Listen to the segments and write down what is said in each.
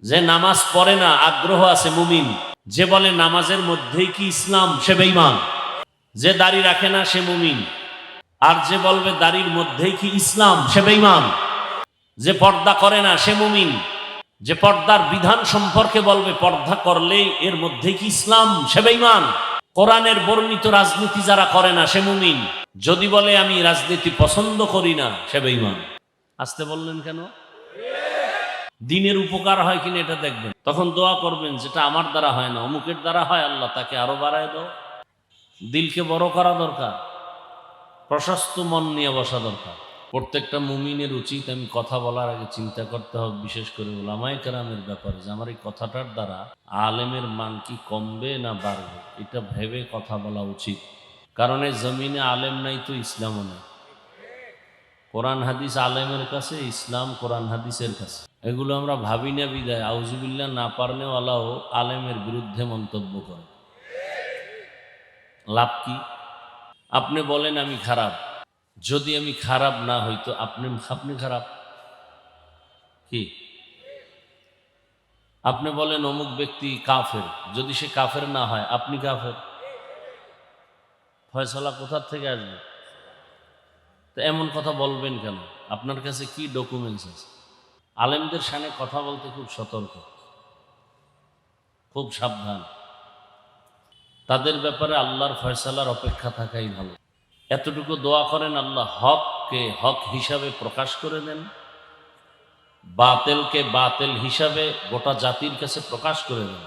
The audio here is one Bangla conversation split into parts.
যে নামাজ পড়ে না আগ্রহ আছে মুমিন, যে বলে নামাজের মধ্যেই কি ইসলাম সে বেঈমান। যে দাড়ি রাখে না সে মুমিন, আর যে বলবে দাড়ির মধ্যেই কি ইসলাম সে বেঈমান। যে পর্দা করে না সে মুমিন, যে পর্দার বিধান সম্পর্কে বলবে পর্দা করলেই এর মধ্যেই কি ইসলাম সে বেঈমান। কোরআনের বর্ণিত রাজনীতি যারা করে না সে মুমিন, যদি বলে আমি রাজনীতি পছন্দ করি না সে বেঈমান। আসতে বললেন কেন? দিনের উপকার হয় কিনা এটা দেখবেন, তখন দোয়া করবেন যেটা আমার দ্বারা হয় না অমুকের দ্বারা হয়, আল্লাহ তাকে আরো বাড়ায় দাও। দিলকে বড় করা দরকার, প্রশস্ত মন নিয়ে বসা দরকার। প্রত্যেকটা মুমিনের উচিত আমি কথা বলার আগে চিন্তা করতে হবে, বিশেষ করে উলামায়ে কেরামের ব্যাপারে, যে আমার এই কথাটার দ্বারা আলেমের মান কি কমবে না বাড়বে, এটা ভেবে কথা বলা উচিত। কারণ এই জমিনে আলেম নাই তো ইসলামও নেই। কোরআন হাদিস আলেমের কাছে, ইসলাম কোরআন হাদিসের কাছে। এগুলো আমরা ভাবি না বিদায় আউজুবিল্লাহ না পারলেও আল্লাহ আলেমের বিরুদ্ধে মন্তব্য করে। লাভ কি? আপনি বলেন আমি খারাপ, যদি আমি খারাপ না হইতো আপনি খারাপ কি? আপনি বলেন অমুক ব্যক্তি কাফের, যদি সে কাফের না হয় আপনি কাফের। ফয়সালা কোথার থেকে আসবে? তো এমন কথা বলবেন কেন? আপনার কাছে কি ডকুমেন্টস আছে? আলেমদের সামনে কথা বলতে খুব সতর্ক, খুব সাবধান। তাদের ব্যাপারে আল্লাহর ফয়সালার অপেক্ষা থাকাই ভালো। এতটুকু দোয়া করেন আল্লাহ হককে হক হিসাবে প্রকাশ করে দেন, বাতিলকে বাতিল হিসাবে গোটা জাতির কাছে প্রকাশ করে দেন।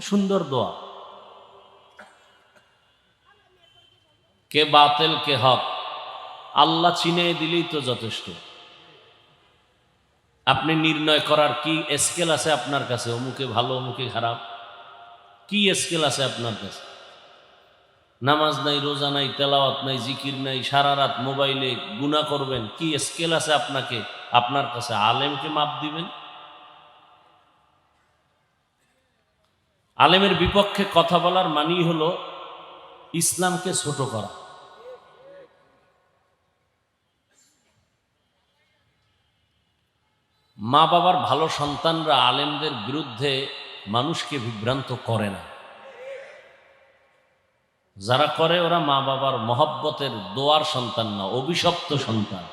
সুন্দর দোয়া। কে বাতিল কে হক আল্লাহ চিনিয়ে দিলেই তো যথেষ্ট। আপনি নির্ণয় করার কি স্কেল আছে আপনার কাছে? অমুকে ভালো অমুকে খারাপ, কি স্কেল আছে আপনার কাছে? নামাজ নাই, রোজা নাই, তেলাওয়াত নাই, জিকির নাই, সারা রাত মোবাইলে গুনাহ করবেন, কি স্কেল আছে আপনার কাছে? আলেমকে মাপ দিবেন? আলেমের বিপক্ষে কথা বলার মানেই হলো ইসলামকে ছোট করা। মা বাবার ভালো সন্তানরা আলেমদের বিরুদ্ধে মানুষকে বিভ্রান্ত করে না। যারা করে ওরা মা বাবার মহব্বতের দোয়ার সন্তান না, অভিশপ্ত সন্তান।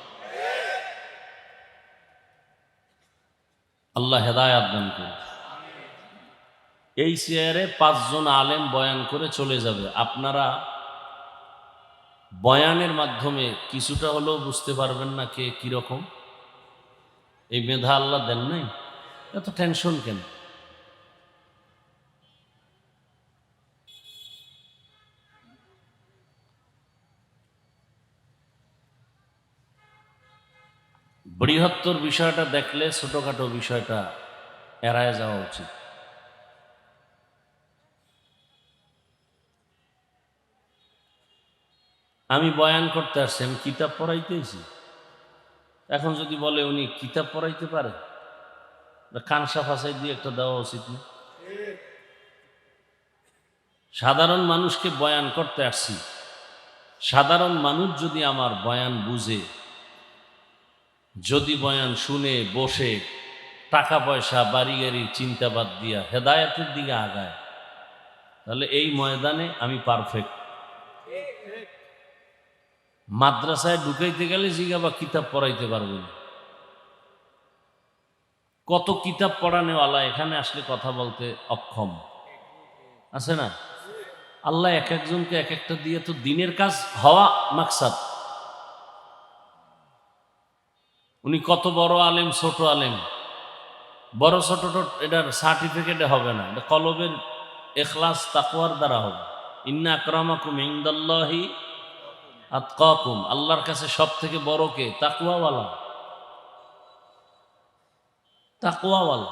আল্লাহ হেদায়াত দান করুন। এই চেয়ারে 5 জন আলেম বয়ান করে চলে যাবে, আপনারা বয়ানের মাধ্যমে কিছুটা হলেও বুঝতে পারবেন না কে কিরকম। এই মেধা আল্লাহ দেন নাই, এত টেনশন কেন? বৃহত্তর বিষয়টা দেখলে ছোটখাটো বিষয়টা এড়ায় যাওয়া উচিত। আমি বয়ান করতে আসছি, আমি কিতাব পড়াইতেছি। এখন যদি বলে উনি কিতাব পড়াইতে পারে, কানসা ফাঁসাই দিয়ে একটা দেওয়া উচিত না? সাধারণ মানুষকে বয়ান করতে আসছি, সাধারণ মানুষ যদি আমার বয়ান বুঝে, যদি বয়ান শুনে বসে টাকা পয়সা বাড়ি গাড়ির চিন্তা বাদ দিয়া হেদায়েতের দিকে আগায়, তাহলে এই ময়দানে আমি পারফেক্ট। মাদ্রাসায় ঢুকাইতে গেলে জিজ্ঞাবা কিতাব পড়াইতে পারবে না। কত কিতাব পড়ানেওয়ালা এখানে আসলে কথা বলতে অক্ষম আছে না? আল্লাহ এক একজনকে এক একটা দিয়ে তো দিনের কাজ হওয়া মাকসাদ। উনি কত বড় আলেম ছোট আলেম, বড় ছোট এটার সার্টিফিকেটে হবে না, এটা কলবের ইখলাস তাকওয়ার দ্বারা হবে। ইন্না আকরামাকুম ইনদাল্লাহি আতকাকুম, আল্লাহর কাছে সব থেকে বড় কে? তাকওয়াওয়ালা। তাকওয়াওয়ালা।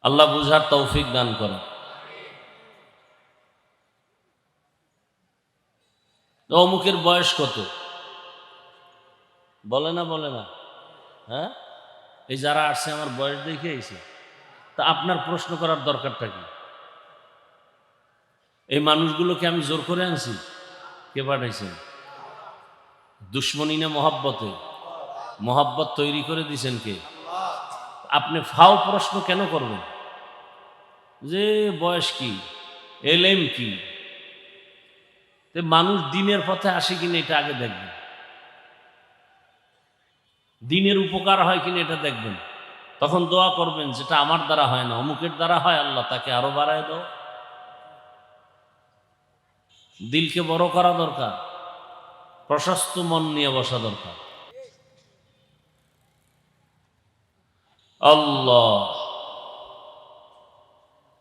আল্লাহ বুঝার তৌফিক দান করেন। অমুকের বয়স কত? বলে না বলে না? হ্যাঁ, এই যারা আসছে আমার বয়স দেখে আইছে, তা আপনার প্রশ্ন করার দরকারটা কি? এই মানুষগুলোকে আমি জোর করে আনছি? কে পাঠাইছেন? দুশ্মনী না মহাব্বতে? মোহাব্বত তৈরি করে দিছেন কে? আপনি ফাও প্রশ্ন কেন করবেন যে বয়স কি, এলেম কি? মানুষ দিনের পথে আসে কিনা এটা আগে দেখবেন, দিনের উপকার হয় কিনা এটা দেখবেন, তখন দোয়া করবেন যেটা আমার দ্বারা হয় না, অমুকের দ্বারা হয়, আল্লাহ তাকে আরো বাড়ায় দাও। দিলকে বড় করা দরকার, প্রশস্ত মন নিয়ে বসা দরকার। আল্লাহ,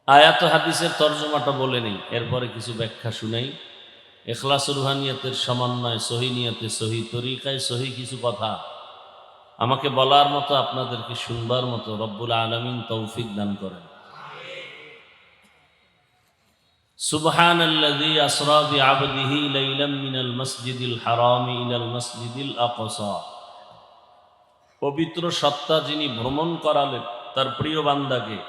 আয়াত হাদিসের তর্জমাটা বলে নেই, এরপরে কিছু ব্যাখ্যা শুনাই। ইখলাস রুহানিয়াতের সমন্বয়, সহি নিয়তে, সহি তরিকায়, সহি কিছু কথা আমাকে বলার মতো, আপনাদেরকে শুনবার মতো রব্বুল আলামিন তৌফিক দান করেন। সুবহানাল্লাযী আসরা বিআবদিহি লাইলাম মিনাল মাসজিদিল হারামি ইলাল মাসজিদিল আকসা। পবিত্র সত্তা যিনি ভ্রমণ করালেন তার প্রিয় বান্দাকে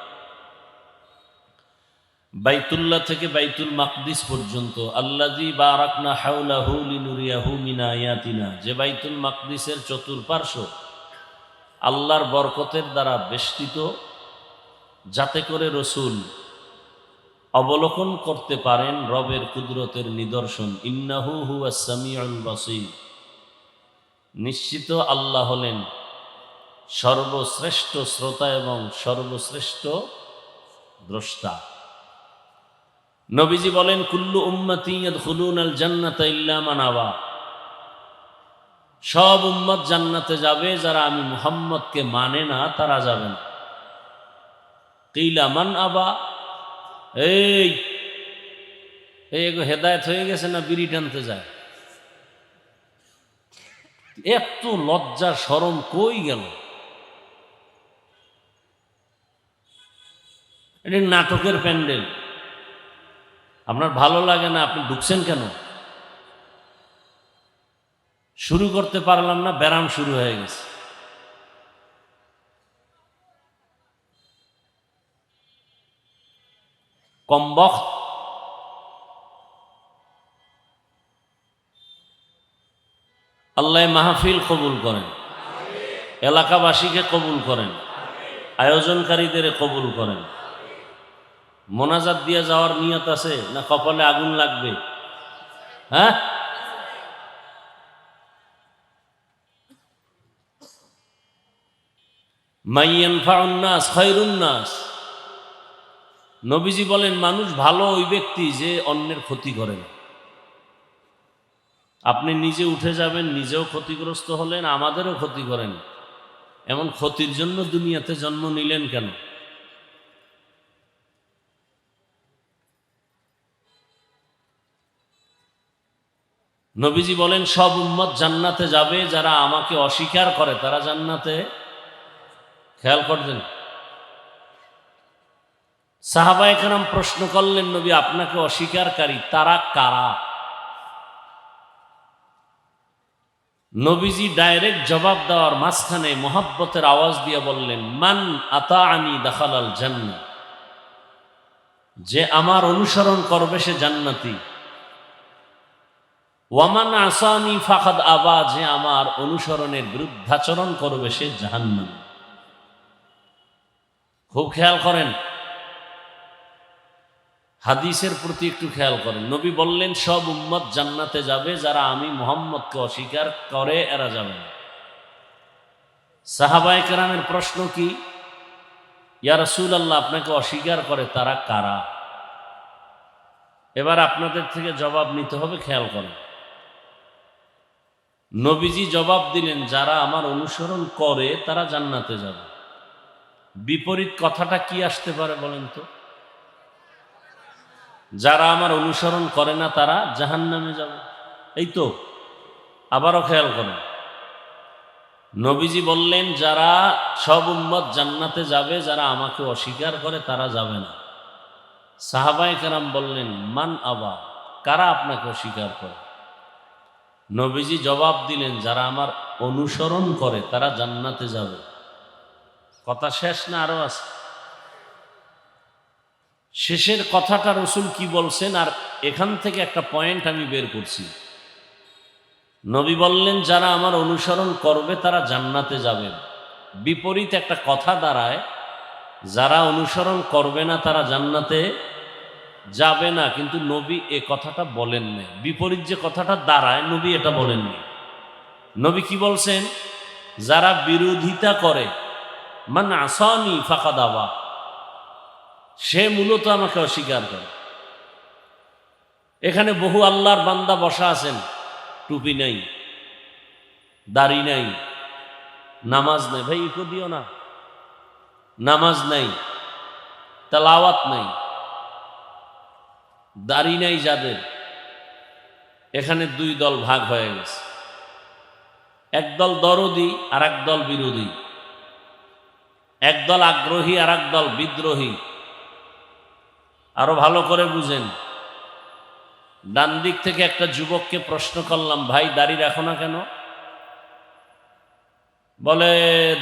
বাইতুল্লাহ থেকে বাইতুল মাকদিস পর্যন্ত। আল্লাযী বারাকনা হাওলাহু লিনুরিয়াহু মিন আয়াতিনা, যে বাইতুল মাকদিসের চতুর্পার্শ্ব আল্লাহর বরকতের দ্বারা বেষ্টিত, যাতে করে রসুল অবলোকন করতে পারেন রবের কুদরতের নিদর্শন। ইন্নাহু হুয়াস সামিউল বাসীর, নিশ্চিত আল্লাহ হলেন সর্বশ্রেষ্ঠ শ্রোতা এবং সর্বশ্রেষ্ঠ দ্রষ্টা। নবীজি বলেন, কুল্লু উম্মতি ইয়াদখুলুনাল জান্নাতা ইল্লা মান আবা, সব উম্মত জান্নাতে যাবে, যারা আমি মুহাম্মদকে মানে না তারা যাবে না। কিলা মান আবা, এই হেদায়েত হয়ে গেছে না বিড়ি টানতে যায়? এত লজ্জা শরম কই গেল? এটা নাটকের প্যান্ডেল, আপনার ভালো লাগে না, আপনি ঢুকছেন কেন? শুরু করতে পারলাম না, ব্যারাম শুরু হয়ে গেছে। কমবখ্ত, আল্লাহ মাহফিল কবুল করেন, এলাকাবাসীকে কবুল করেন, আয়োজনকারীদের কবুল করেন। মোনাজাত দিয়ে যাওয়ার নিয়ত আছে না কপালে আগুন লাগবে? হ্যাঁ, মাইয়ানফাউন নাস খায়রুন নাস, নবীজি বলেন মানুষ ভালো ওই ব্যক্তি যে অন্যের ক্ষতি করে না। আপনি নিজে উঠে যাবেন, নিজেও ক্ষতিগ্রস্ত হলেন, আমাদেরও ক্ষতি করেন, এমন ক্ষতির জন্য দুনিয়াতে জন্ম নিলেন কেন? নবীজি বলেন সব উম্মত জান্নাতে যাবে, যারা আমাকে অস্বীকার করে তারা জান্নাতে। খেয়াল করবেন, সাহাবায়ে কেরাম প্রশ্ন করলেন, নবী আপনাকে অস্বীকারী তারা কারা? নবীজি ডাইরেক্ট জবাব দেওয়ার মাঝখানে মোহাব্বতের আওয়াজ দিয়ে বললেন, মান আতাআনি দাখালাল জান্নাহ, যে আমার অনুসরণ করবে সে জান্নাতি। ওয়ামান আসানি ফাকাদ আবা, যে আমার অনুসরণের বিরুদ্ধাচরণ করবে সে জাহান্নামী। খুব খেয়াল করেন, হাদিসের প্রতি একটু খেয়াল করেন। নবী বললেন সব উম্মত জান্নাতে যাবে, যারা আমি মুহাম্মদকে অস্বীকার করে এরা যাবে না। সাহাবায়ে কেরামের প্রশ্ন কি, ইয়া রাসূলুল্লাহ আপনাকে অস্বীকার করে তারা কারা? এবার আপনাদের থেকে জবাব নিতে হবে, খেয়াল করেন। নবীজি জবাব দিলেন, যারা আমার অনুসরণ করে তারা জান্নাতে যাবে। বিপরীত কথাটা কি আসতে পারে বলেন তো? যারা আমার অনুসরণ করে না তারা জাহান্নামে যাবে, এই তো। আবারও খেয়াল করেন, নবীজি বললেন যারা সব উম্মত জান্নাতে যাবে, যারা আমাকে অস্বীকার করে তারা যাবে না। সাহাবায়ে কেরাম বললেন মান আবা, কারা আপনাকে অস্বীকার করে? নবীজি জবাব দিলেন, যারা আমার অনুসরণ করে তারা জান্নাতে যাবে। কথা শেষ না আরো আছে? শেষের কথাটা রসুল কি বলছেন, আর এখান থেকে একটা পয়েন্ট আমি বের করছি নবী বললেন, যারা আমার অনুসরণ করবে তারা জান্নাতে যাবে। বিপরীত একটা কথা দাঁড়ায়, যারা অনুসরণ করবে না তারা জান্নাতে যাবে না, কিন্তু নবী এ কথাটা বলেন নাই। বিপরীত যে কথাটা দাঁড়ায়, নবী এটা বলেননি। নবী কি বলছেন? যারা বিরোধিতা করে, মান আসানি ফাকাদ আবা, সে মূলত আমাকে অস্বীকার করে। এখানে বহু আল্লাহর বান্দা বসা আছেন, টুপি নাই, দাড়ি নাই, নামাজ নাই। ভাই ইকো দিও না। নামাজ নাই, তেলাওয়াত নাই, দাড়ি নাই যাদের, এখানে দুই দল ভাগ হয়ে গেছে। একদল দরদি আর একদল বিরোধী, একদল আগ্রহী আর একদল বিদ্রোহী। আরো ভালো করে বুঝেন। ডান দিক থেকে একটা যুবককে প্রশ্ন করলাম, ভাই দাড়ি রাখো না কেন? বলে,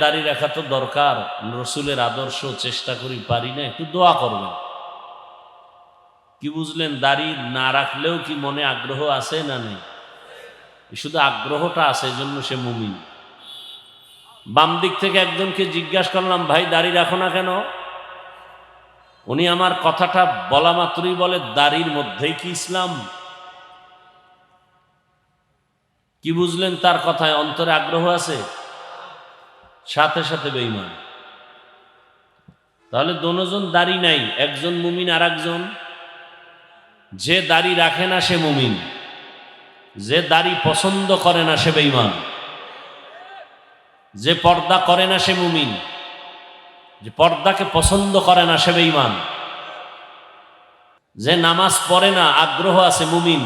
দাড়ি রাখা তো দরকার, রসুলের আদর্শ, চেষ্টা করি, পারি না, একটু দোয়া করবেন। কি বুঝলেন? দাড়ি না রাখলেও কি মনে আগ্রহ আছে না নেই? শুধু আগ্রহটা আছে, এজন্য সে মুমিন। বাম দিক থেকে একজনকে জিজ্ঞাসা করলাম, ভাই দাড়ি রাখো না কেন? উনি আমার কথাটা বলা মাত্রই বলে, দাড়ির মধ্যেই কি ইসলাম? কি বুঝলেন তার কথায়? অন্তরে আগ্রহ আছে, সাথে সাথে বেঈমান। তাহলে দোনোজন দাড়ি নাই, একজন মুমিন আর একজন। যে দাড়ি রাখে না সে মুমিন, যে দাড়ি পছন্দ করে না সে বেঈমান। যে পর্দা করে না সে মুমিন, যে পর্দাকে পছন্দ করে না সে বেঈমান। যে নামাজ পড়ে না, আগ্রহ আছে, মুমিন।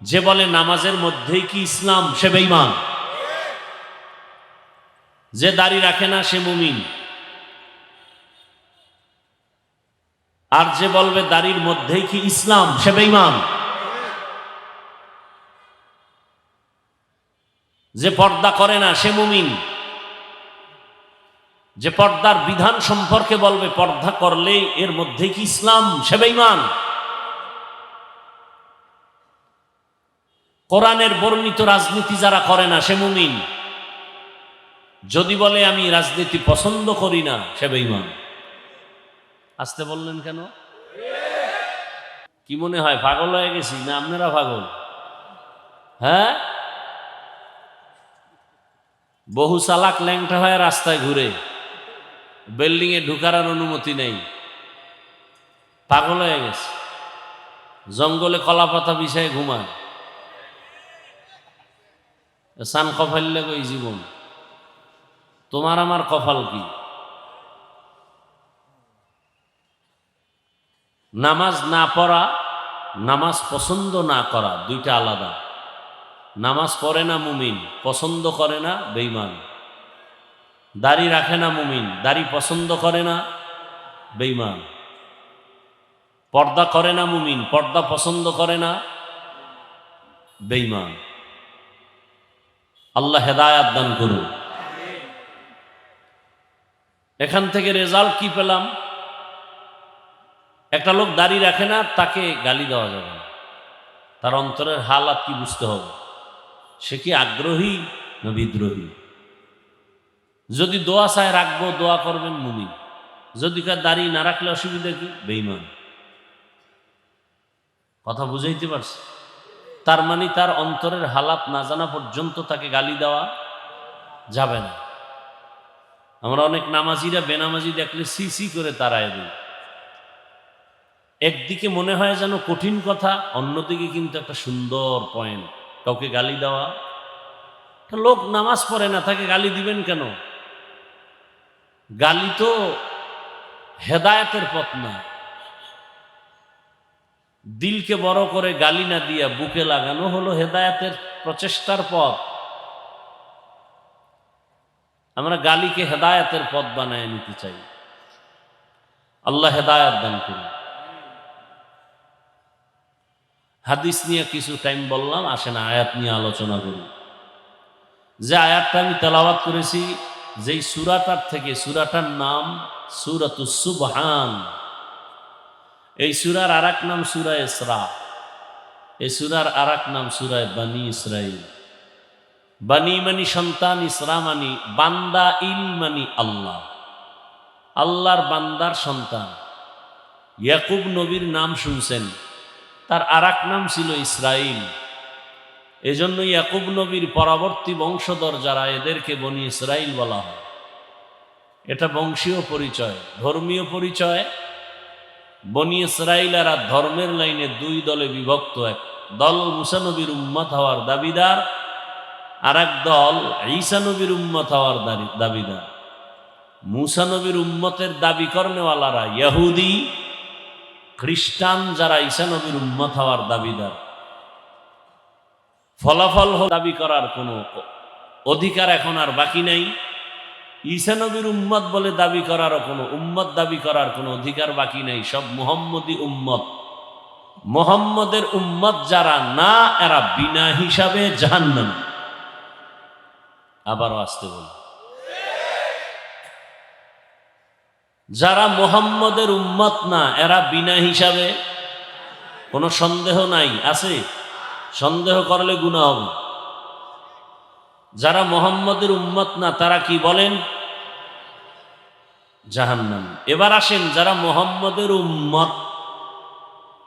যে বলে নামাজের মধ্যেই কি ইসলাম, সে বেঈমান। যে দাড়ি রাখে না সে মুমিন, আর যে বলবে দাড়ির মধ্যেই কি ইসলাম, সে বেঈমান। যে পর্দা করে না সে মুমিন, যে পর্দার বিধান সম্পর্কে বলবে পর্দা করলেই এর মধ্যে কি ইসলাম, সে বেঈমান। কোরআনের বর্ণিত রাজনীতি যারা করে না সে মুমিন, যদি বলে আমি রাজনীতি পছন্দ করি না, সে বেঈমান। আসতে বললেন কেন? কি মনে হয় পাগল হয়ে গেছি না আপনারা পাগল? হ্যাঁ, বহু চালাক ল্যাংটা হয়ে রাস্তায় ঘুরে, বিল্ডিং এ ঢুকার আর অনুমতি নেই, পাগল হয়ে গেছে। জঙ্গলে কলা পাতা বিছায় ঘুমায়, সান কফাইলে কই জীবন। তোমার আমার কপাল কি? নামাজ না পড়া, নামাজ পছন্দ না করা, দুইটা আলাদা। নামাজ পড়ে না মুমিন, পছন্দ করে না বেঈমান। দাড়ি রাখে না মুমিন, দাড়ি পছন্দ করে না বেঈমান। পর্দা করে না মুমিন, পর্দা পছন্দ করে না বেঈমান। আল্লাহ হেদায়াত দান করুন। এখান থেকে রেজাল্ট কি পেলাম? একটা লোক দাড়ি রাখে না, তাকে গালি দেওয়া যাবে না। তার অন্তরের হালাত কি বুঝতে হবে, সে কি আগ্রহী না বিদ্রোহী। যদি দোয়া চায় রাখবো, দোয়া করবেন মুমিন। যদি কার দাড়ি না রাখলে অসুবিধা কি, বেঈমান। কথা বুঝাইতে পারছি? তার মানে তার অন্তরের হালাত না জানা পর্যন্ত তাকে গালি দেওয়া যাবে না। আমরা অনেক নামাজিরা বেনামাজি দেখলে সি সি করে তাড়ায় দিই। একদিকে মনে হয় যেন কঠিন কথা, অন্যদিকে কিন্তু একটা সুন্দর পয়েন্ট। কাউকে গালি দেওয়া, লোক নামাজ পড়ে না, তাকে গালি দিবেন কেন? গালি তো হেদায়েতের পথ না। দিলকে বড় করে গালি না দিয়া বুকে লাগানো হলো হেদায়েতের প্রচেষ্টার পথ। আমরা গালিকে হেদায়েতের পথ বানায় নিতে চাই। আল্লাহ হেদায়েত দান করুন। হাদিস নিয়ে কিছু টাইম বললাম, আসেন আয়াত নিয়ে আলোচনা করি। যে আয়াতটা আমি তেলাওয়াত করেছি, যেই সূরাটার থেকে, সূরাটার নাম সূরাতুস সুবহান। এই সূরার আরেক নাম সূরা ইসরা। এই সূরার আরেক নাম সূরা বানী ইসরাইল। বানী মানি সন্তান, ইসরা মানি বান্দা, ইল মানি আল্লাহ, আল্লাহর বান্দার সন্তান। ইয়াকুব নবীর নাম শুনছেন, তার আরেক নাম ছিল ইসরাইল। এজন্য ইয়াকুব নবীর পরবর্তী বংশধর যারা, এদেরকে বনি ইসরাইল বলা হয়। এটা বংশীয় পরিচয়। ধর্মীয় পরিচয়, বনি ইসরাইল আর ধর্মের লাইনে দুই দলে বিভক্ত। এক দল মুসা নবীর উম্মত হওয়ার দাবিদার, আর এক দল ঈসা নবীর উম্মত হওয়ার দাবিদার। মুসা নবীর উম্মতের দাবি করনেওয়ালারা ইহুদি, খ্রিস্টান যারা ঈসা নবীর উম্মত হওয়ার দাবিদার। ফলাফল দাবি করার কোনো অধিকার এখন আর বাকি নাই। ঈসা নবীর উম্মত বলে দাবি করারও কোনো উম্মত দাবি করার কোনো অধিকার বাকি নাই। সব মুহাম্মদী উম্মত। মুহাম্মদের উম্মত যারা না, এরা বিনা হিসাবে জাহান্নামী। আবারও আসতে বল, যারা মুহাম্মদের উম্মত না, এরা বিনা হিসাবে, কোনো সন্দেহ নাই। আছে? সন্দেহ করলে গুনাহ হবে। যারা মুহাম্মদের উম্মত না, তারা কি বলেন? জাহান্নামী। এবার আসেন, যারা মুহাম্মদের উম্মত,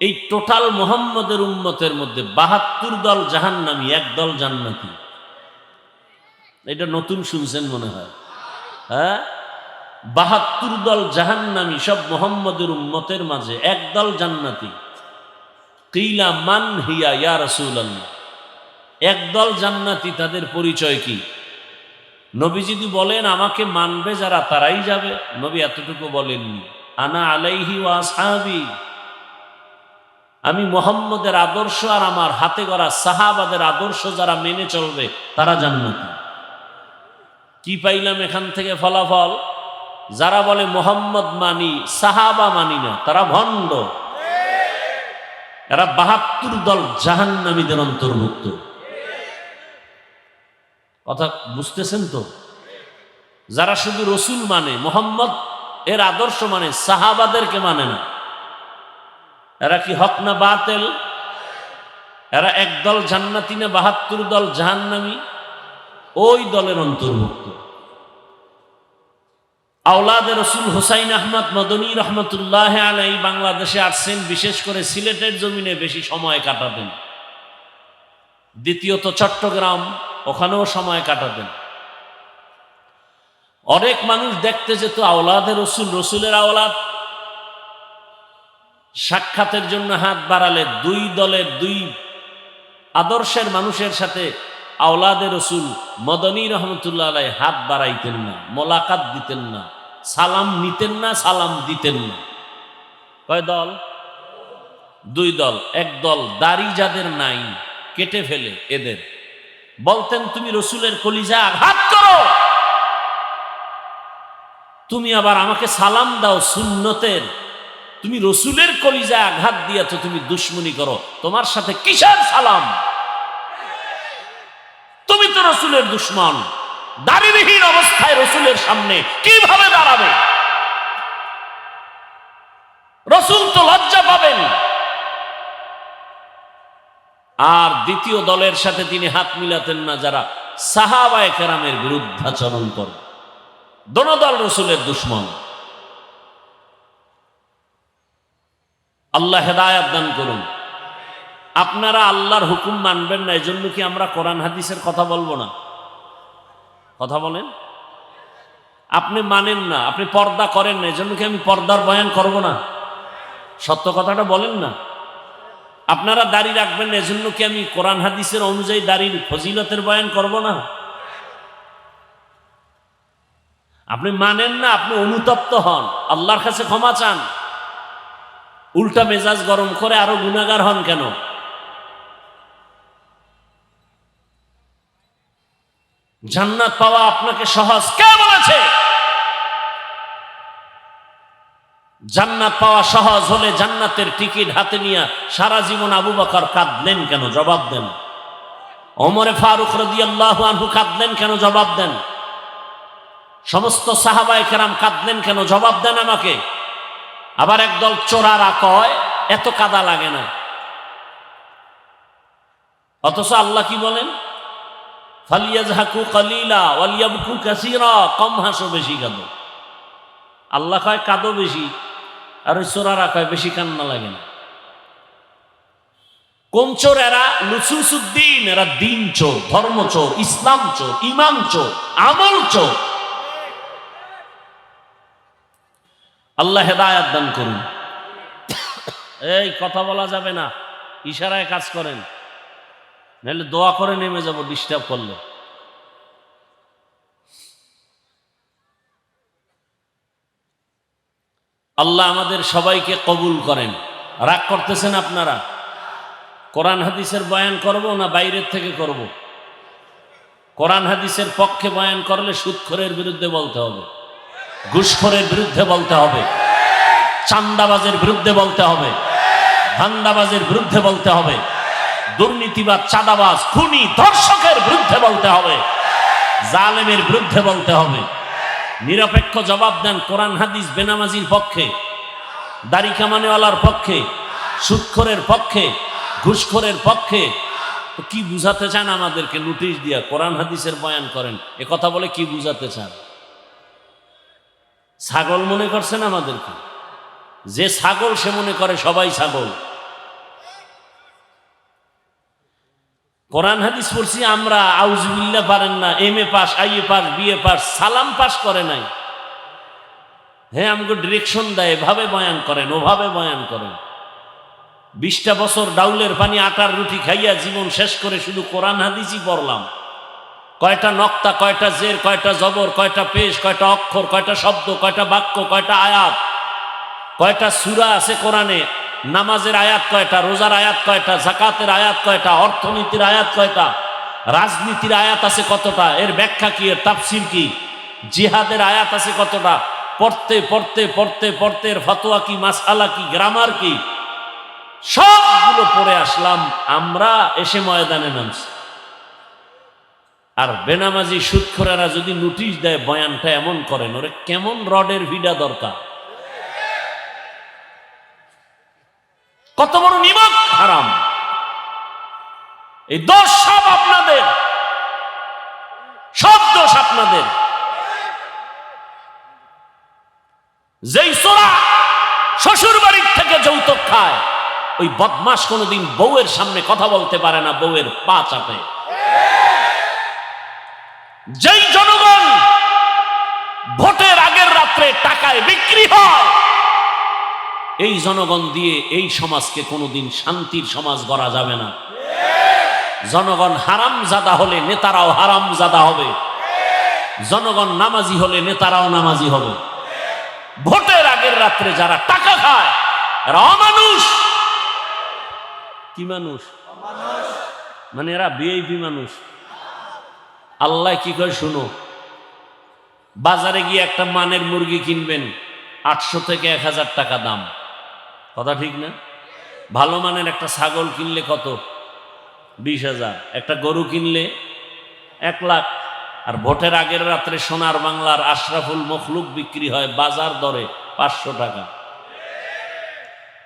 এই টোটাল মুহাম্মদের উম্মতের মধ্যে ৭২ দল জাহান্নামী, এক দল জান্নাতি। এটা নতুন শুনছেন মনে হয়, হ্যাঁ? ৭২ দল জাহান্নামী, সব মুহাম্মদের উম্মতের মাঝে এক দল জান্নাতি। কিলা মান হিয়া ইয়া রাসূলুল্লাহ। একদল জান্নাতি, তাদের পরিচয় কি? নবী যদি বলেন আমাকে মানবে যারা, তারাই যাবে। নবী এতটুকু বলেননি, আনা আলাইহি ওয়া আসহাবি, আমি মুহাম্মদের আদর্শ আর আমার হাতে গড়া সাহাবাদের আদর্শ যারা মেনে চলবে, তারা জান্নাতি। কি পাইলাম এখান থেকে ফলাফল? যারা বলে মুহাম্মদ মানি, সাহাবা মানি না, তারা ভণ্ড। এরা ৭২ দল জাহান্নামীদের অন্তর্ভুক্ত। কথা বুঝতেছেন তো? যারা শুধু রসুল মানে, মুহাম্মদ এর আদর্শ মানে, সাহাবাদেরকে মানে না, এরা কি হক না বাতিল? এরা একদল জান্নাতি না ৭২ দল জাহান্নামী? ওই দলের অন্তর্ভুক্ত। আওলাদে রসুল হুসাইন আহমদ মদনী রহমতুল্লাহ আলাইহি বাংলাদেশে আসছেন, বিশেষ করে সিলেটের জমিনে বেশি সময় কাটাতেন। দ্বিতীয়ত চট্টগ্রাম, ওখানেও সময় কাটাতেন। অনেক মানুষ দেখতে যেত আওলাদে রসুল, রসুলের আওলাদ। সাক্ষাতের জন্য হাত বাড়ালে দুই দলের, দুই আদর্শের মানুষের সাথে আওলাদে রসুল মদনী রহমতুল্লাহ আলাইহি হাত বাড়াইতেন না, মোলাকাত দিতেন না, সালাম নিতেন না, সালাম দিতেন না। কয় দল? দুই দল। এক দল দাড়ি যাদের নাই, কেটে ফেলে এদের বলতেন, তুমি রসুলের কলিজা আঘাত করো, তুমি আবার আমাকে সালাম দাও সুন্নতের, তুমি রসুলের কলিজা আঘাত দিয়া তো তুমি দুশ্মনী করো, তোমার সাথে কিসের সালাম? তুমি তো রসুলের দুশ্মন। দাড়িবিহীন অবস্থায় রসুলের সামনে কিভাবে দাঁড়াবে? রসুল তো লজ্জা পাবেন। আর দ্বিতীয় দলের সাথে তিনি হাত মিলাতেন না, যারা সাহাবায়ে কেরামের বিরুদ্ধাচরণ করে। দোনো দল রসুলের দুশ্মন। আল্লাহ হেদায়েত দান করুন। আপনারা আল্লাহর হুকুম মানবেন না, এজন্য কি আমরা কোরআন হাদিসের কথা বলবো না? কথা বলেন। আপনি মানেন না, আপনি পর্দা করেন না, এজন্য কি আমি পর্দার বয়ান করব না? সত্য কথাটা বলেন না। আপনারা দাড়ি রাখবেন না, এজন্য কি আমি কোরআন হাদিসের অনুযায়ী দাড়ির ফজিলতের বয়ান করব না? আপনি মানেন না, আপনি অনুতপ্ত হন, আল্লাহর কাছে ক্ষমা চান, উল্টা মেজাজ গরম করে আরো গুনাহগার হন কেন? জান্নাত পাওয়া আপনাকে সহজ কে বলেছে? জান্নাত পাওয়া সহজ হলে জান্নাতের টিকিট হাতে নিয়ে সারা জীবন আবু বকর কাঁদলেন কেন? জবাব দেন। ওমরে ফারুক রাদিয়াল্লাহু আনহু কাঁদলেন কেন? জবাব দেন। সমস্ত সাহাবায়ে কেরাম কাঁদলেন কেন? জবাব দেন আমাকে। আবার একদল চোরারা কয় এত কাদা লাগে না। অথচ আল্লাহ কি বলেন? ফালিয়াজহাকু কালিলা ওয়ালিয়াবকু কাসীরা, কম হাসো বেশি কাঁদো। আল্লাহ কয় কাঁদো বেশি, আর ওই চোরারা কয় বেশি কান্না লাগে না। কোন চোর এরা? লুসুসুদ্দিন। এরা দিন চোর, ধর্ম চোর, ইসলাম চোর, ইমান চোর, আমল চোর। আল্লাহ হেদায়াত দান করুন। এই কথা বলা যাবে না, ইশারায় কাজ করেন, নাহলে দোয়া করে নেমে যাব ডিস্টার্ব করলে। আল্লাহ আমাদের সবাইকে কবুল করেন। রাগ করতেছেন আপনারা? কোরআন হাদিসের বয়ান করব না বাইরের থেকে করব? কোরআন হাদিসের পক্ষে বয়ান করলে সুদখোরের বিরুদ্ধে বলতে হবে, ঘুষখোরের বিরুদ্ধে বলতে হবে, চান্দাবাজের বিরুদ্ধে বলতে হবে, ধান্দাবাজের বিরুদ্ধে বলতে হবে, দুর্নীতিবাজ, চাঁদাবাজ, খুনি, ধর্ষকের বিরুদ্ধে বলতে হবে, জালেমের বিরুদ্ধে বলতে হবে। নিরপেক্ষ জবাব দেন। কোরআন হাদিস বেনামাজির পক্ষে, দাড়ি কামানেওয়ালার পক্ষে, সুদখোরের পক্ষে, ঘুষখোরের পক্ষে। তো কি বুঝাতে চান আমাদেরকে? নোটিশ দিয়া কোরআন হাদিসের বয়ান করেন, এ কথা বলে কি বুঝাতে চান? ছাগল মনে করছেন আমাদেরকে? যে ছাগল সে মনে করে সবাই ছাগল। কোরআন হাদিস পড়ছি আমরা, আউযুবিল্লাহ পারেন না, MA pass, IA pass, BA pass, সালাম পাস করে নাই। হ্যাঁ, আমাকে ডিরেকশন দেয়, এভাবে বয়ান করেন, ওভাবে বয়ান করেন। 20টা বছর ডাউলের পানি আটার রুটি খাইয়া জীবন শেষ করে শুধু কোরআন হাদিসই পড়লাম। কয়টা নক্তা, কয়টা জের, কয়টা জবর, কয়টা পেশ, কয়টা অক্ষর, কয়টা শব্দ, কয়টা বাক্য, কয়টা আয়াত, কয়টা সূরা আছে কোরআনে, নামাজের আয়াত কয়টা, রোজার আয়াত কয়টা, যাকাতের আয়াত কয়টা, অর্থনীতির আয়াত কয়টা, রাজনীতির আয়াত আছে কতটা, এর ব্যাখ্যা কি, এর তাফসীর কি, জিহাদের আয়াত আছে কতটা, পড়তে পড়তে পড়তে পড়তে এর ফতোয়া কি, মাসআলা কি, গ্রামার কি, সবগুলো পড়ে আসলাম। আমরা এসে ময়দানে নামছি। আর বেনামাজি সুদখোরেরা যদি নোটিশ দেয় বয়ানটা এমন করেন, ওরে কেমন রডের ভিড়া দরকার, কত বড় নিমক হারাম। এই দোষ সব আপনাদের, সব দোষ আপনাদের। যেই চোরা শ্বশুর বাড়ির থেকে যৌতুক খায়, ওই বদমাস কোনোদিন বউয়ের সামনে কথা বলতে পারে না, বউয়ের পা চাপে। যেই জনগণ ভোটের আগের রাত্রে টাকায় বিক্রি হয়, এই জনগণ দিয়ে এই সমাজকে কোনোদিন শান্তির সমাজ গড়া যাবে না। জনগণ হারামজাদা হলে নেতারাও হারামজাদা হবে, জনগণ নামাজি হলে নেতারাও নামাজি হবে। ভোটের আগের রাত্রে যারা টাকা খায় এরা অমানুষ। কি মানুষ? মানে এরা ভিআইপি মানুষ। আল্লাহ কি করে শুনো, বাজারে গিয়ে একটা মানের মুরগি কিনবেন, 800 থেকে 1000 টাকা দাম। কথা ঠিক না? ভালো মানের একটা ছাগল কিনলে কত? 20,000। একটা গরু কিনলে 1 লাখ। আর ভোটের আগের রাত্রে সোনার বাংলার আশরাফুল মখলুক বিক্রি হয় বাজার দরে 500 টাকা।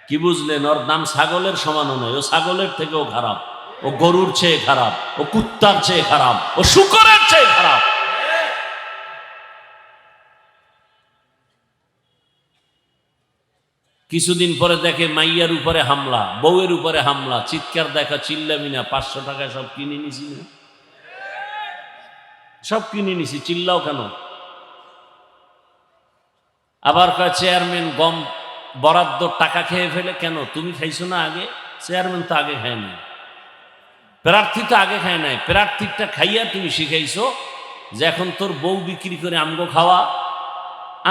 কি বুঝলেন? ওর দাম ছাগলের সমানও নয়, ও ছাগলের থেকেও খারাপ, ও গরুর চেয়ে খারাপ, ও কুত্তার চেয়ে খারাপ, ও শূকরের চেয়ে খারাপ। কিছুদিন পরে দেখে মাইয়ার উপরে হামলা, বউয়ের উপরে হামলা, চিৎকার দেখা, চিল্লামি না, 500 টাকায় সব কিনে নিছি না, সব কিনে নিছি, চিল্লাও কেন? আবার কয় চেয়ারম্যান গম বরাদ্দ টাকা খেয়ে ফেলে। কেন? তুমি খাইছো না আগে? চেয়ারম্যান তো আগে খায় নাই, প্রার্থী তো আগে খায় নাই। প্রার্থীটা খাইয়া তুমি শিখাইছো যে এখন তোর বউ বিক্রি করে আমগো খাওয়া,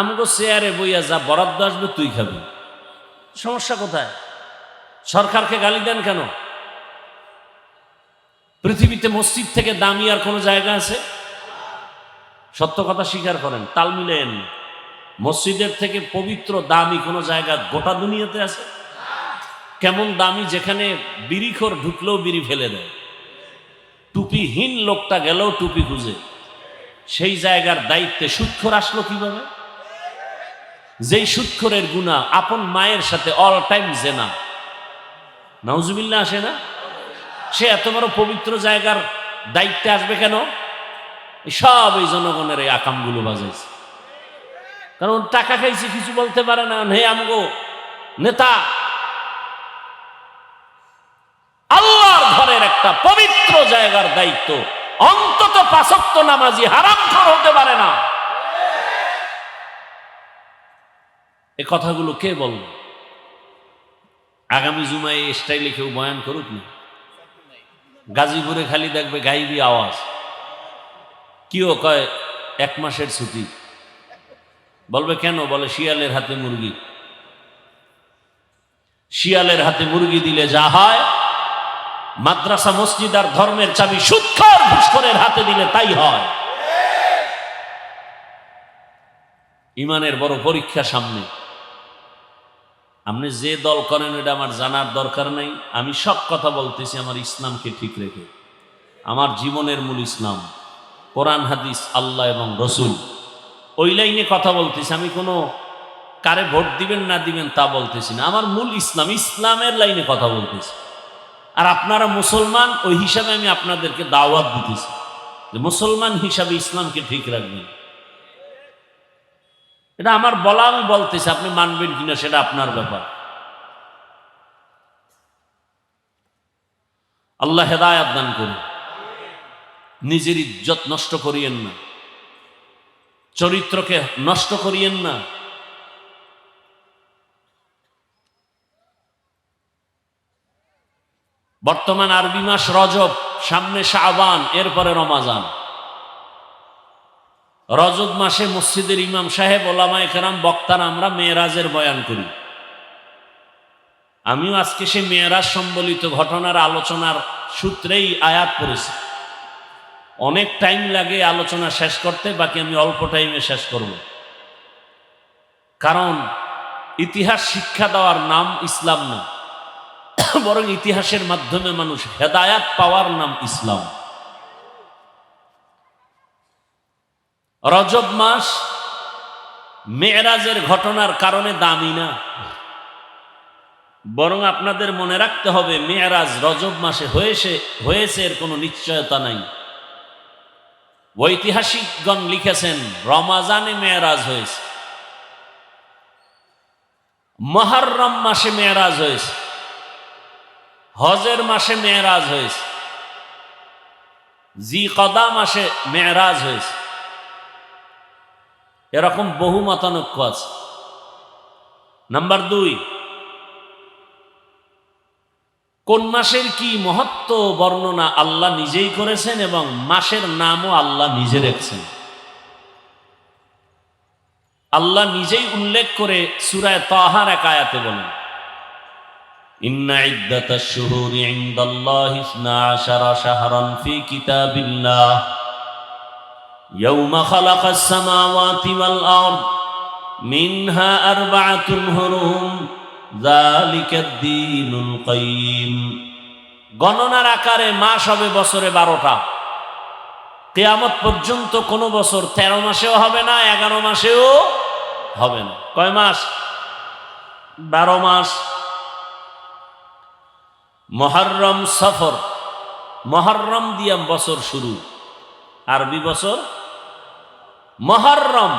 আমগো চেয়ারে বইয়া যা বরাদ্দ আসবে তুই খাবি। সমস্যা কোথায়? সরকারকে গালি দেন কেন? পৃথিবীতে মসজিদ থেকে দামি আর কোনো জায়গা আছে? সত্য কথা স্বীকার করেন, তাল মিলেন। মসজিদের থেকে পবিত্র দামি কোনো জায়গা গোটা দুনিয়াতে আছে? কেমন দামি, যেখানে বিড়িখোর ঢুকলেও বিড়ি ফেলে দেয়, টুপিহীন লোকটা গেলেও টুপি খুঁজে। সেই জায়গার দায়িত্বে সুদখোর আসলো কিভাবে? যেই সুদখোরের গুনাহ আপন মায়ের সাথে অল টাইম জেনা, নাউজুবিল্লাহ আসে না? সে এত বড় পবিত্র জায়গার দায়িত্বে আসবে কেন? সব এই জনগণের এই আকামগুলো বাজাইছে, কারণ টাকা খাইছে, কিছু বলতে পারে না। হে আমগো নেতা, আল্লাহর ঘরের একটা পবিত্র জায়গার দায়িত্ব, অন্তত ৫ ওয়াক্ত নামাজি হারামখোর হতে পারে না। এই কথাগুলো কে বলবে? আগামী জুমায় এই স্টাইলে কেউ বয়ান করুক না। গাজীপুরে খালি দেখবে গাইবি আওয়াজ, কিও কয় 1 মাসের ছুটি, বলবে কেন? বলে শিয়ালের হাতে মুরগি। শিয়ালের হাতে মুরগি দিলে যা হয়, মাদ্রাসা মসজিদ আর ধর্মের চাবি সুদখোর ঘুষখোরের হাতে দিলে তাই হয়। ইমানের বড় পরীক্ষা সামনে। আপনি যে দল করেন এটা আমার জানার দরকার নাই। আমি সব কথা বলতেছি আমার ইসলামকে ঠিক রেখে। আমার জীবনের মূল ইসলাম, কোরআন হাদিস, আল্লাহ এবং রসুল, ওই লাইনে কথা বলতেছি। আমি কোনো কারে ভোট দিবেন না দিবেন তা বলতেছি না। আমার মূল ইসলাম, ইসলামের লাইনে কথা বলতেছি। আর আপনারা মুসলমান, ওই হিসাবে আমি আপনাদেরকে দাওয়াত দিতেছি যে মুসলমান হিসাবে ইসলামকে ঠিক রাখবেন। এটা আমার বলা, আমি বলতেছি, আপনি মানবেন কিনা সেটা আপনার ব্যাপার। আল্লাহ হেদায়াত দান করুন। নিজের ইজ্জত নষ্ট করিয়েন না, চরিত্রকে নষ্ট করিয়েন না। বর্তমান আরবি মাস রজব, সামনে শাবান, এরপরে রমাজান। রজব মাসে মসজিদের ইমাম সাহেব, ওলামায়ে কেরাম, বক্তারা আমরা মেয়েরাজের বয়ান করি। আমিও আজকে সে মেয়েরাজ সম্বলিত ঘটনার আলোচনার সূত্রেই আয়াত পড়েছি। অনেক টাইম লাগে আলোচনা শেষ করতে, বাকি আমি অল্প টাইমে শেষ করব। কারণ ইতিহাস শিক্ষা দেওয়ার নাম ইসলাম না, বরং ইতিহাসের মাধ্যমে মানুষ হেদায়াত পাওয়ার নাম ইসলাম। রজব মাস মেরাজের ঘটনার কারণে দামি না, বরং আপনাদের মনে রাখতে হবে মেরাজ রজব মাসে হয়েছে এর কোনো নিশ্চয়তা নাই। ঐতিহাসিকগণ লিখেছেন রমাজানে মেরাজ হয়েছে, মুহররম মাসে মেরাজ হয়েছে, হজের মাসে মেরাজ হয়েছে, জিকদা মাসে মেরাজ হয়েছে। এরকম বহু মতানৈক্য আছে। নাম্বার 2, কোন মাসের কি মহত্ব বর্ণনা আল্লাহ নিজেই করেছেন এবং মাসের নামও আল্লাহ নিজে রেখেছেন। আল্লাহ নিজেই উল্লেখ করে সূরা তাহার এক আয়াতে বলেন, ইন্না ইদ্দাতাশ শুহুরি ইনদাল্লাহি 12 শাহরান ফি কিতাবিল্লাহ ইয়াওমা খালাকাস সামাওয়াতি ওয়াল আরদ মিনহা আরবাআতুন হুরুম যালিকাদ দীনুল কাইয়্যিম। গণনার আকারে মাস হবে বছরে 12টা। কিয়ামত পর্যন্ত কোন বছর 13 মাসেও হবে না, 11 মাসেও হবে না। কয় মাস? 12 মাস। মুহররম, সফর, মুহররম দিয়ে বছর শুরু, আরবি বছর মুহররম।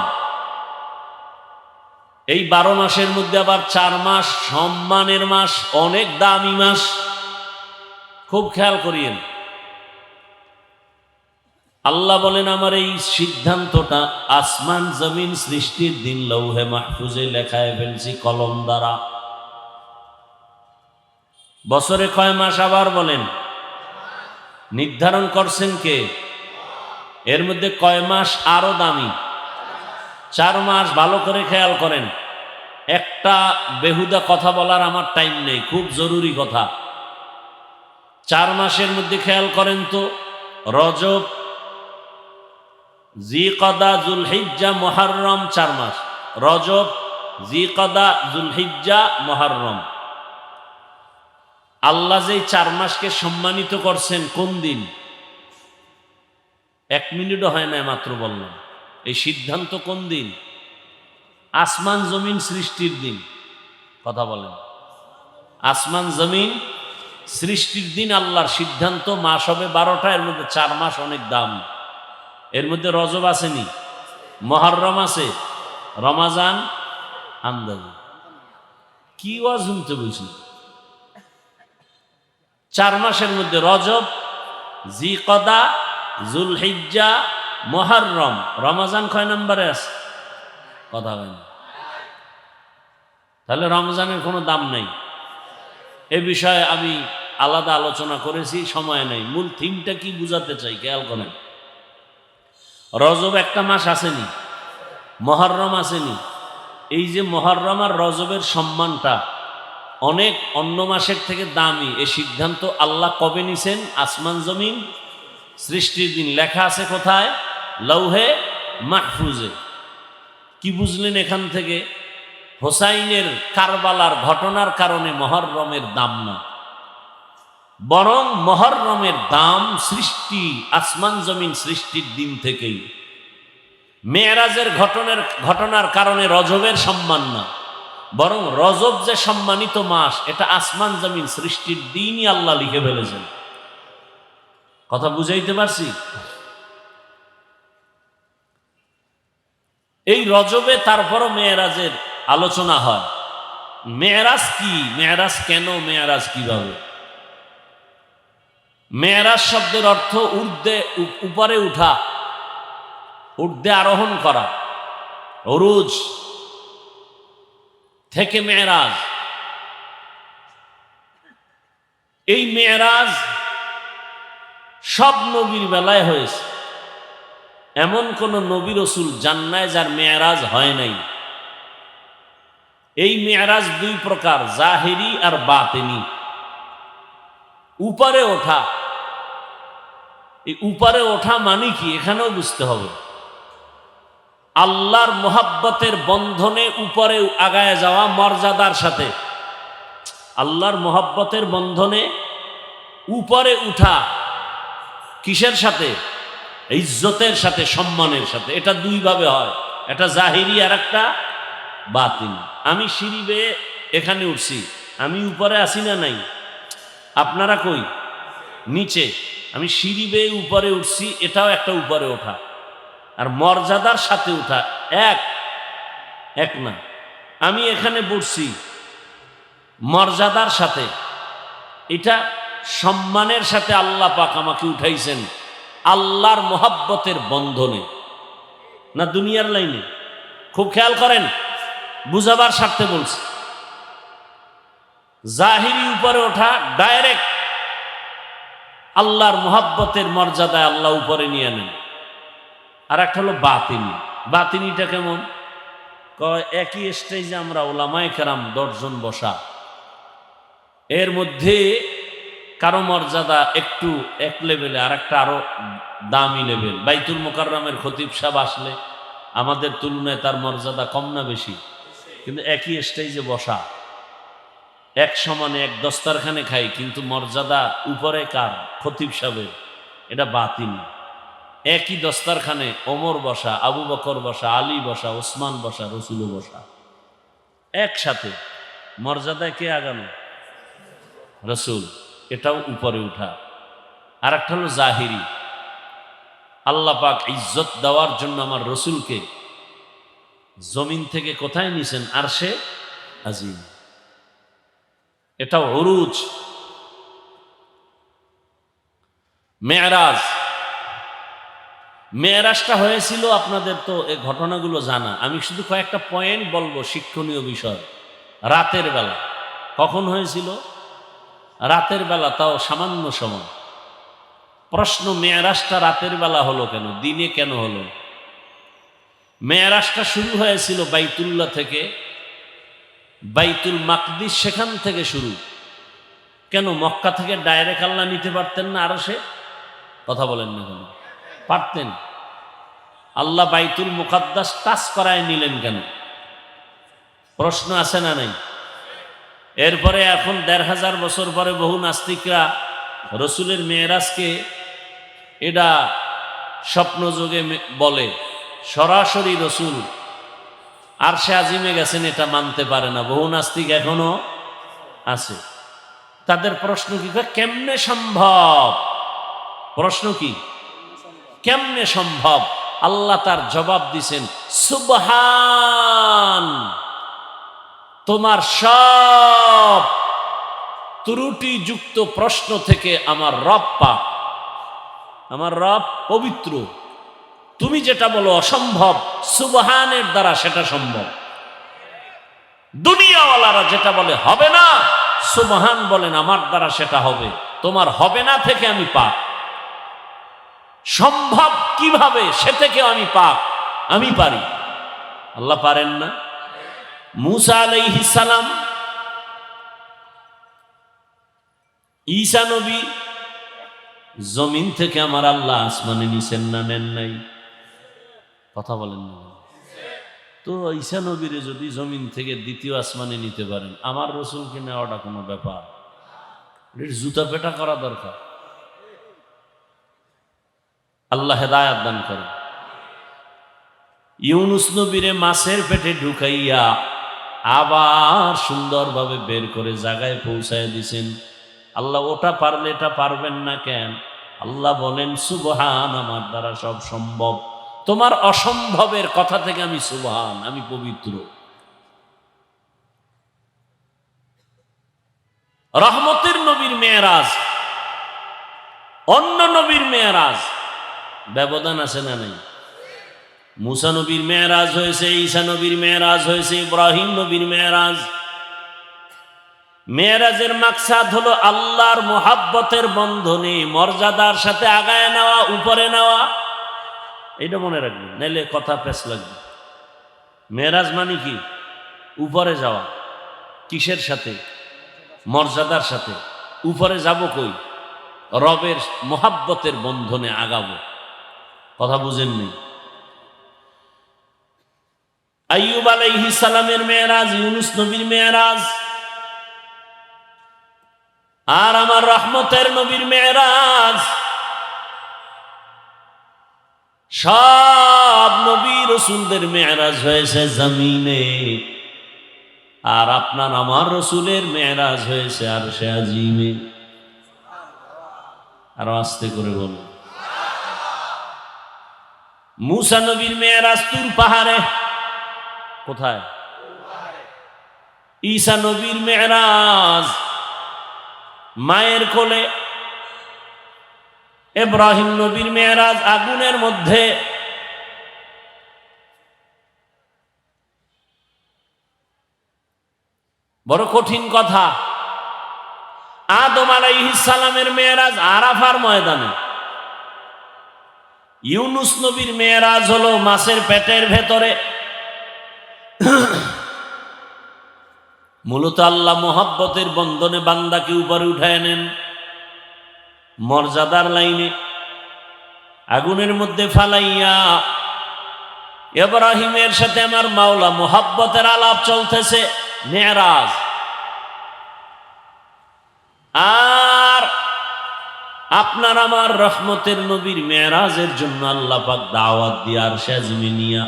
এই 12 মাসের মধ্যে আবার 4 মাস সম্মানের মাস, অনেক দামি মাস। খুব খেয়াল করিয়েন। আল্লাহ বলেন আমার এই সিদ্ধান্তটা আসমান জমিন সৃষ্টির দিন লৌহে মাহফুজে লেখায় ফেলছি কলম দ্বারা। বছরে কয় মাস আবার বলেন? নির্ধারণ করছেন কে? এর মধ্যে কয় মাস আরো দামি? 4 মাস। ভালো করে খেয়াল করেন। একটা বেহুদা কথা বলার আমার টাইম নেই, খুব জরুরি কথা। 4 মাসের মধ্যে খেয়াল করেন তো, রজব, জিকদা, জুলহিজ্জা, মুহররম, 4 মাস। রজব, জিকদা, জুলহিজ্জা, মুহররম। আল্লাহ যে 4 মাসকে সম্মানিত করছেন কোন দিন? 1 মিনিটও হয় না, মাত্র বললাম। এই সিদ্ধান্ত কোন দিন? আসমান জমিন সৃষ্টির দিন। কথা বলেন। আসমান জমিন সৃষ্টির দিন আল্লাহর সিদ্ধান্ত মাস হবে 12টা, এর মধ্যে 4 মাস অনেক দাম। এর মধ্যে রজব আসেনি, মুহররম আছে, রমাজান আন্দাজে কি ওয়াজ শুনতে বলছি। 4 মাসের মধ্যে রজব, জিকদা, জুলহিজ্জা, মুহররম, রমাজান কয় নম্বরে আছে? কথা হয় না। তাহলে রমজানের কোনো দাম নাই। এ বিষয়ে আমি আলাদা আলোচনা করেছি, সময় নেই। মূল থিমটা কি বুঝাতে চাই খেয়াল করেন। রজব একটা মাস আসেনি, মুহররম আসেনি। এই যে মুহররম আর রজবের সম্মানটা অনেক অন্য মাসের থেকে দামি, এই সিদ্ধান্ত আল্লাহ কবে নিছেন? আসমান জমিন সৃষ্টির দিন। লেখা আছে কোথায়? লৌহে মাহফুজে। কি বুঝলেন এখান থেকে? হোসাইনের কারবালার ঘটনার কারণে মুহররমের দাম না, বরং মুহররমের দাম সৃষ্টি, আসমান জমিন সৃষ্টির দিন থেকেই। মেরাজের ঘটনার কারণে রজবের সম্মান না, বরং রজব যে সম্মানিত মাস, এটা আসমান জমিন সৃষ্টির দিনই আল্লাহ লিখে ফেলেছেন। কথা বুঝাইতে পারছি? এই রজবে তারপরও মেরাজের আলোচনা হয়। মেরাজ কি? মেরাজ কেন? মেরাজ কিভাবে? মেরাজ শব্দের অর্থ ঊর্ধ্বে, উপরে উঠা, ঊর্ধ্বে আরোহণ করা। উরুজ থেকে মেরাজ। এই মেরাজ সব নবীর বেলায় হয়েছে। এমন কোন নবী রাসূল যান নাই যার মেরাজ হয় নাই। এই মেরাজ দুই প্রকার, জাহিরি আর বাতিনি। উপরে ওঠা। এই উপরে ওঠা মানে কি? এখানেও বুঝতে হবে। আল্লাহর মোহাব্বতের বন্ধনে উপরে আগায় যাওয়া, মর্যাদার সাথে আল্লাহর মোহাব্বতের বন্ধনে উপরে উঠা। কিসের সাথে? ইজ্জতের সাথে, সম্মানের সাথে। এটা দুই ভাবে হয়, এটা জাহিরি আর একটা বাতিনি। আমি সিঁড়ি বেয়ে এখানে উঠছি, আমি উপরে আসি না নাই? আপনারা কই? নিচে। আমি সিঁড়ি বেয়ে উপরে উঠছি, এটাও একটা উপরে ওঠা। আর মর্যাদার সাথে উঠা এক না। আমি এখানে বসছি মর্যাদার সাথে, এটা সম্মানের সাথে আল্লাহ পাক আমাকে উঠাইছেন আল্লাহর মোহাব্বতের বন্ধনে, না দুনিয়ার লাইনে। খুব খেয়াল করেন, বুঝাবার স্বার্থে বলছি। জাহিরি উপরে ওঠা, ডাইরেক্ট আল্লাহর মোহাব্বতের মর্যাদায় আল্লাহ উপরে নিয়ে নেন। আর একটা হলো বাতিনি। বাতিনিটা কেমন? একই স্টেজে আমরা ওলামায়ে কেরাম 10 জন বসা, এর মধ্যে কারো মর্যাদা একটু এক লেভেলে, আর একটা আরো দামি লেভেল। বাইতুল মুকাররমের খতিব সাহেব আসলে আমাদের তুলনায় তার মর্যাদা কম না বেশি? কিন্তু একই স্টেজে বসা, এক সমানে এক দস্তারখানে খাই, কিন্তু মর্যাদা উপরে কার? খতিব সাহেবের। এটা বাতিনি। একই দস্তারখানে ওমর বসা, আবু বকর বসা, আলী বসা, ওসমান বসা, রসুল বসা, একসাথে। মর্যাদায় কে আগানো? রসুল। এটাও উপরে উঠা। আর একটা হলো জাহিরি। আল্লাহ পাক ইজ্জত দেওয়ার জন্য আমার রসুলকে জমিন থেকে কোথায় নিছেন? আরশে আজিম। এটাও উরুজ। মেরাজ। মেরাজটা হয়েছিল, আপনাদের তো এই ঘটনাগুলো জানা, আমি শুধু কয়েকটা পয়েন্ট বলবো, শিক্ষণীয় বিষয়। রাতের বেলা। কখন হয়েছিল? রাতের বেলা, তাও সামান্য সময়। প্রশ্ন, মেরাজটা রাতের বেলা হলো কেন? দিনে কেন হলো? মেরাজটা শুরু হয়েছিল বাইতুল্লাহ থেকে, বাইতুল মাকদিস সেখান থেকে শুরু। কেন মক্কা থেকে ডাইরেক্ট আল্লাহ নিতে পারতেন না আরশে? কথা বলেন না কেন? পারতেন। আল্লাহ বাইতুল মুকাদ্দাস টাচ করায় নিলেন কেন? প্রশ্ন আছে না নাই? এরপরে এখন 1500 বছর পরে বহু নাস্তিকরা রসুলের মেরাজকে এটা স্বপ্নযোগে বলে। সরাসরি রসুল আরশে আজিমে গেছেন এটা মানতে পারে না। বহু নাস্তিক এখনো আছে। তাদের প্রশ্ন কি, কেমনে সম্ভব? প্রশ্ন কি, কেমনে সম্ভব? আল্লাহ তার জবাব দিছেন, সুবহান, তোমার সব ত্রুটিযুক্ত প্রশ্ন থেকে আমার রব পাক, আমার রব পবিত্র। তুমি যেটা বলো অসম্ভব, সুবহানের দ্বারা সেটা সম্ভব। দুনিয়াওয়ালারা যেটা বলে হবে না, সুবহান বলেন আমার দ্বারা সেটা হবে। তোমার হবে না থেকে আমি পাক, সম্ভব কিভাবে সে থেকে আমি পাক, আমি পারি। আল্লাহ পারেন না? মূসা আলাইহিস সালাম, ঈসা নবী, জমিন থেকে আমার আল্লাহ আসমানে নিছেন না নেন নাই? কথা বলেন না। তো ঈসা নবীরে যদি জমিন থেকে দ্বিতীয় আসমানে নিতে পারেন, আমার রসুলকে নেওয়াটা কোনো ব্যাপার? জুতা পেটা করা দরকার। আল্লাহ হেদায়াত দান করে। ইউনুস নবীরে মাছের পেটে ঢুকাইয়া আবার সুন্দরভাবে বের করে জায়গায় পৌঁছায় দিছেন। আল্লাহ ওটা পারলে এটা পারবেন না কেন? আল্লাহ বলেন, সুবহান, আমার দ্বারা সব সম্ভব। তোমার অসম্ভবের কথা থেকে আমি সুবহান, আমি পবিত্র। রহমতের নবীর মেয়েরাজ, অন্য নবীর মেয়েরাজ, ব্যবধান আছে না নাই? মুসা নবীর মেয়েরাজ হয়েছে, ঈসা নবীর মেয়েরাজ হয়েছে, ইব্রাহিম নবীর মেয়েরাজ। মেয়েরাজের মাকসাদ হলো আল্লাহর মোহাব্বতের বন্ধনে মর্যাদার সাথে আগায় নেওয়া, উপরে নেওয়া। এটা মনে রাখবেন, নাইলে কথা পেছ লাগবে। মেয়েরাজ মানে কি? উপরে যাওয়া। কিসের সাথে? মর্যাদার সাথে। উপরে যাব কই? রবের মোহাব্বতের বন্ধনে আগাবো। কথা বুঝেননি? আইয়ুব আলাইহিস সালামের মেয়েরাজ, ইউনুস নবীর মেয়েরাজ, আর আমার রহমতের নবীর মেয়েরাজ। সব নবী রসুলদের মেয়েরাজ হয়েছে জমিনে, আর আপনার আমার রসুলের মেয়েরাজ হয়েছে আরশে আজিমে। আরো আস্তে করে বলুন। মূসা নবীর মেয়েরাজ তুর পাহাড়ে। কোথায়? ঈসা নবীর মেয়েরাজ মায়ের কোলে। ইব্রাহিম নবীর মেয়েরাজ আগুনের মধ্যে। বড় কঠিন কথা। আদম আলাইহিস সালামের মেয়েরাজ আরাফার ময়দানে। ইউনুস নবীর মেয়েরাজ হলো মাছের পেটের ভেতরে। মূলত আল্লাহ মোহাব্বতের বন্ধনে বান্দাকে উপরে উঠায় নেন মর্যাদার লাইনে। আগুনের মধ্যে ফালাইয়া ইব্রাহিমের সাথে আমার মাওলা মোহাব্বতের আলাপ চলতেছে, মেরাজ। আর আপনার আমার রহমতের নবীর মেরাজের জন্য আল্লাহ পাক দাওয়াত দিয়ে আরশে আজিমে নিয়া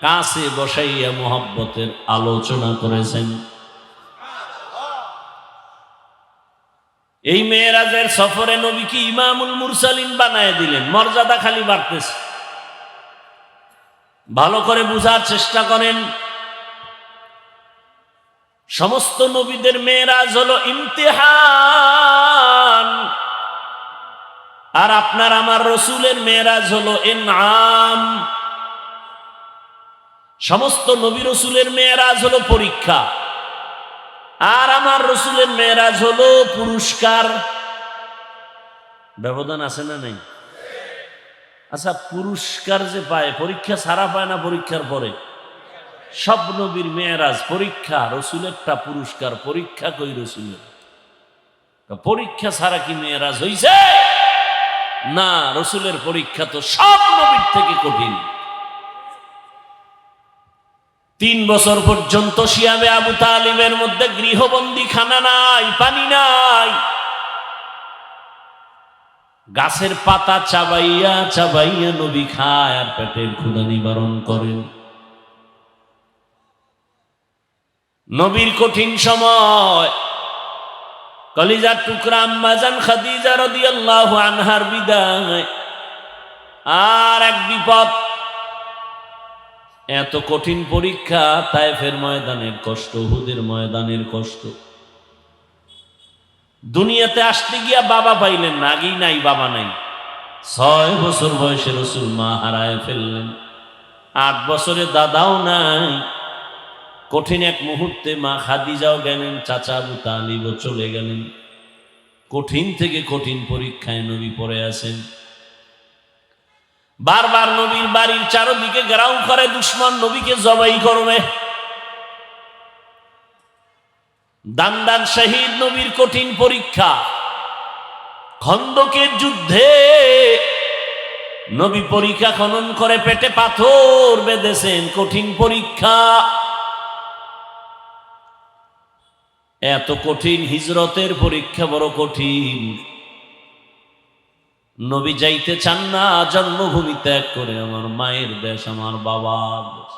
কাছে বসাইয়া মোহাব্বতের আলোচনা করেছেন। এই মেরাজের সফরে নবীকে ইমামুল মুরসালিন বানায় দিলেন। মর্যাদা খালি বাড়তেছে। ভালো করে বুঝার চেষ্টা করেন। সমস্ত নবীদের মেরাজ হলো ইমতিহান, আর আপনার আমার রসুলের মেরাজ হলো ইনআম। সমস্ত নবী রসুলের মেরাজ হলো পরীক্ষা, আর আমার রসুলের মেরাজ হলো পুরস্কার। ব্যবধান আছে না নেই? আচ্ছা, পুরস্কার যে পায় পরীক্ষা ছাড়া পায় না পরীক্ষার পরে? সব নবীর মেরাজ পরীক্ষা, রসুলেরটা পুরস্কার। পরীক্ষা কই রসুলের? পরীক্ষা ছাড়া কি মেরাজ হইছে? না, রসুলের পরীক্ষা তো সব নবীর থেকে কঠিন। 3 বছর পর্যন্ত শিয়াবে আবু তালিবের মধ্যে গৃহবন্দী, খানা নাই, পানি নাই। গাছের পাতা চাবাইয়া চাবাইয়া নবী খায় আর পেটের ক্ষুধা নিবারণ করেন। নবীর কঠিন সময়, কলিজার টুকরা আম্মা জান খাদিজা রাদিয়াল্লাহু আনহার বিদায়। আর এক বিপদ, এত কঠিন পরীক্ষা, তায়েফের ময়দানের কষ্ট, উহুদের ময়দানের কষ্ট। দুনিয়াতে আসতে গিয়া বাবা পাইলেন না, আগেই নাই বাবা নাই। 6 বছর বয়সে রাসূল মা হারায় ফেললেন। 8 বছরে দাদাও নাই। কঠিন এক মুহূর্তে মা খাদিজাও গেলেন, চাচা আবু তালিবও চলে গেলেন। কঠিন থেকে কঠিন পরীক্ষায় নবী পড়ে আছেন। বারবার নবীর বাড়ির চারদিকে ঘেরাও করে দুশমন, নবীকে জবাই করবে। দান দান শহীদ নবীর কঠিন পরীক্ষা। খন্দকের যুদ্ধে নবী পরীক্ষা খনন করে পেটে পাথর বেঁধেছেন, কঠিন পরীক্ষা। এত কঠিন, হিজরতের পরীক্ষা বড় কঠিন। নবী যাইতে চান না জন্মভূমি ত্যাগ করে, আমার মায়ের দেশ, আমার বাবার দেশ।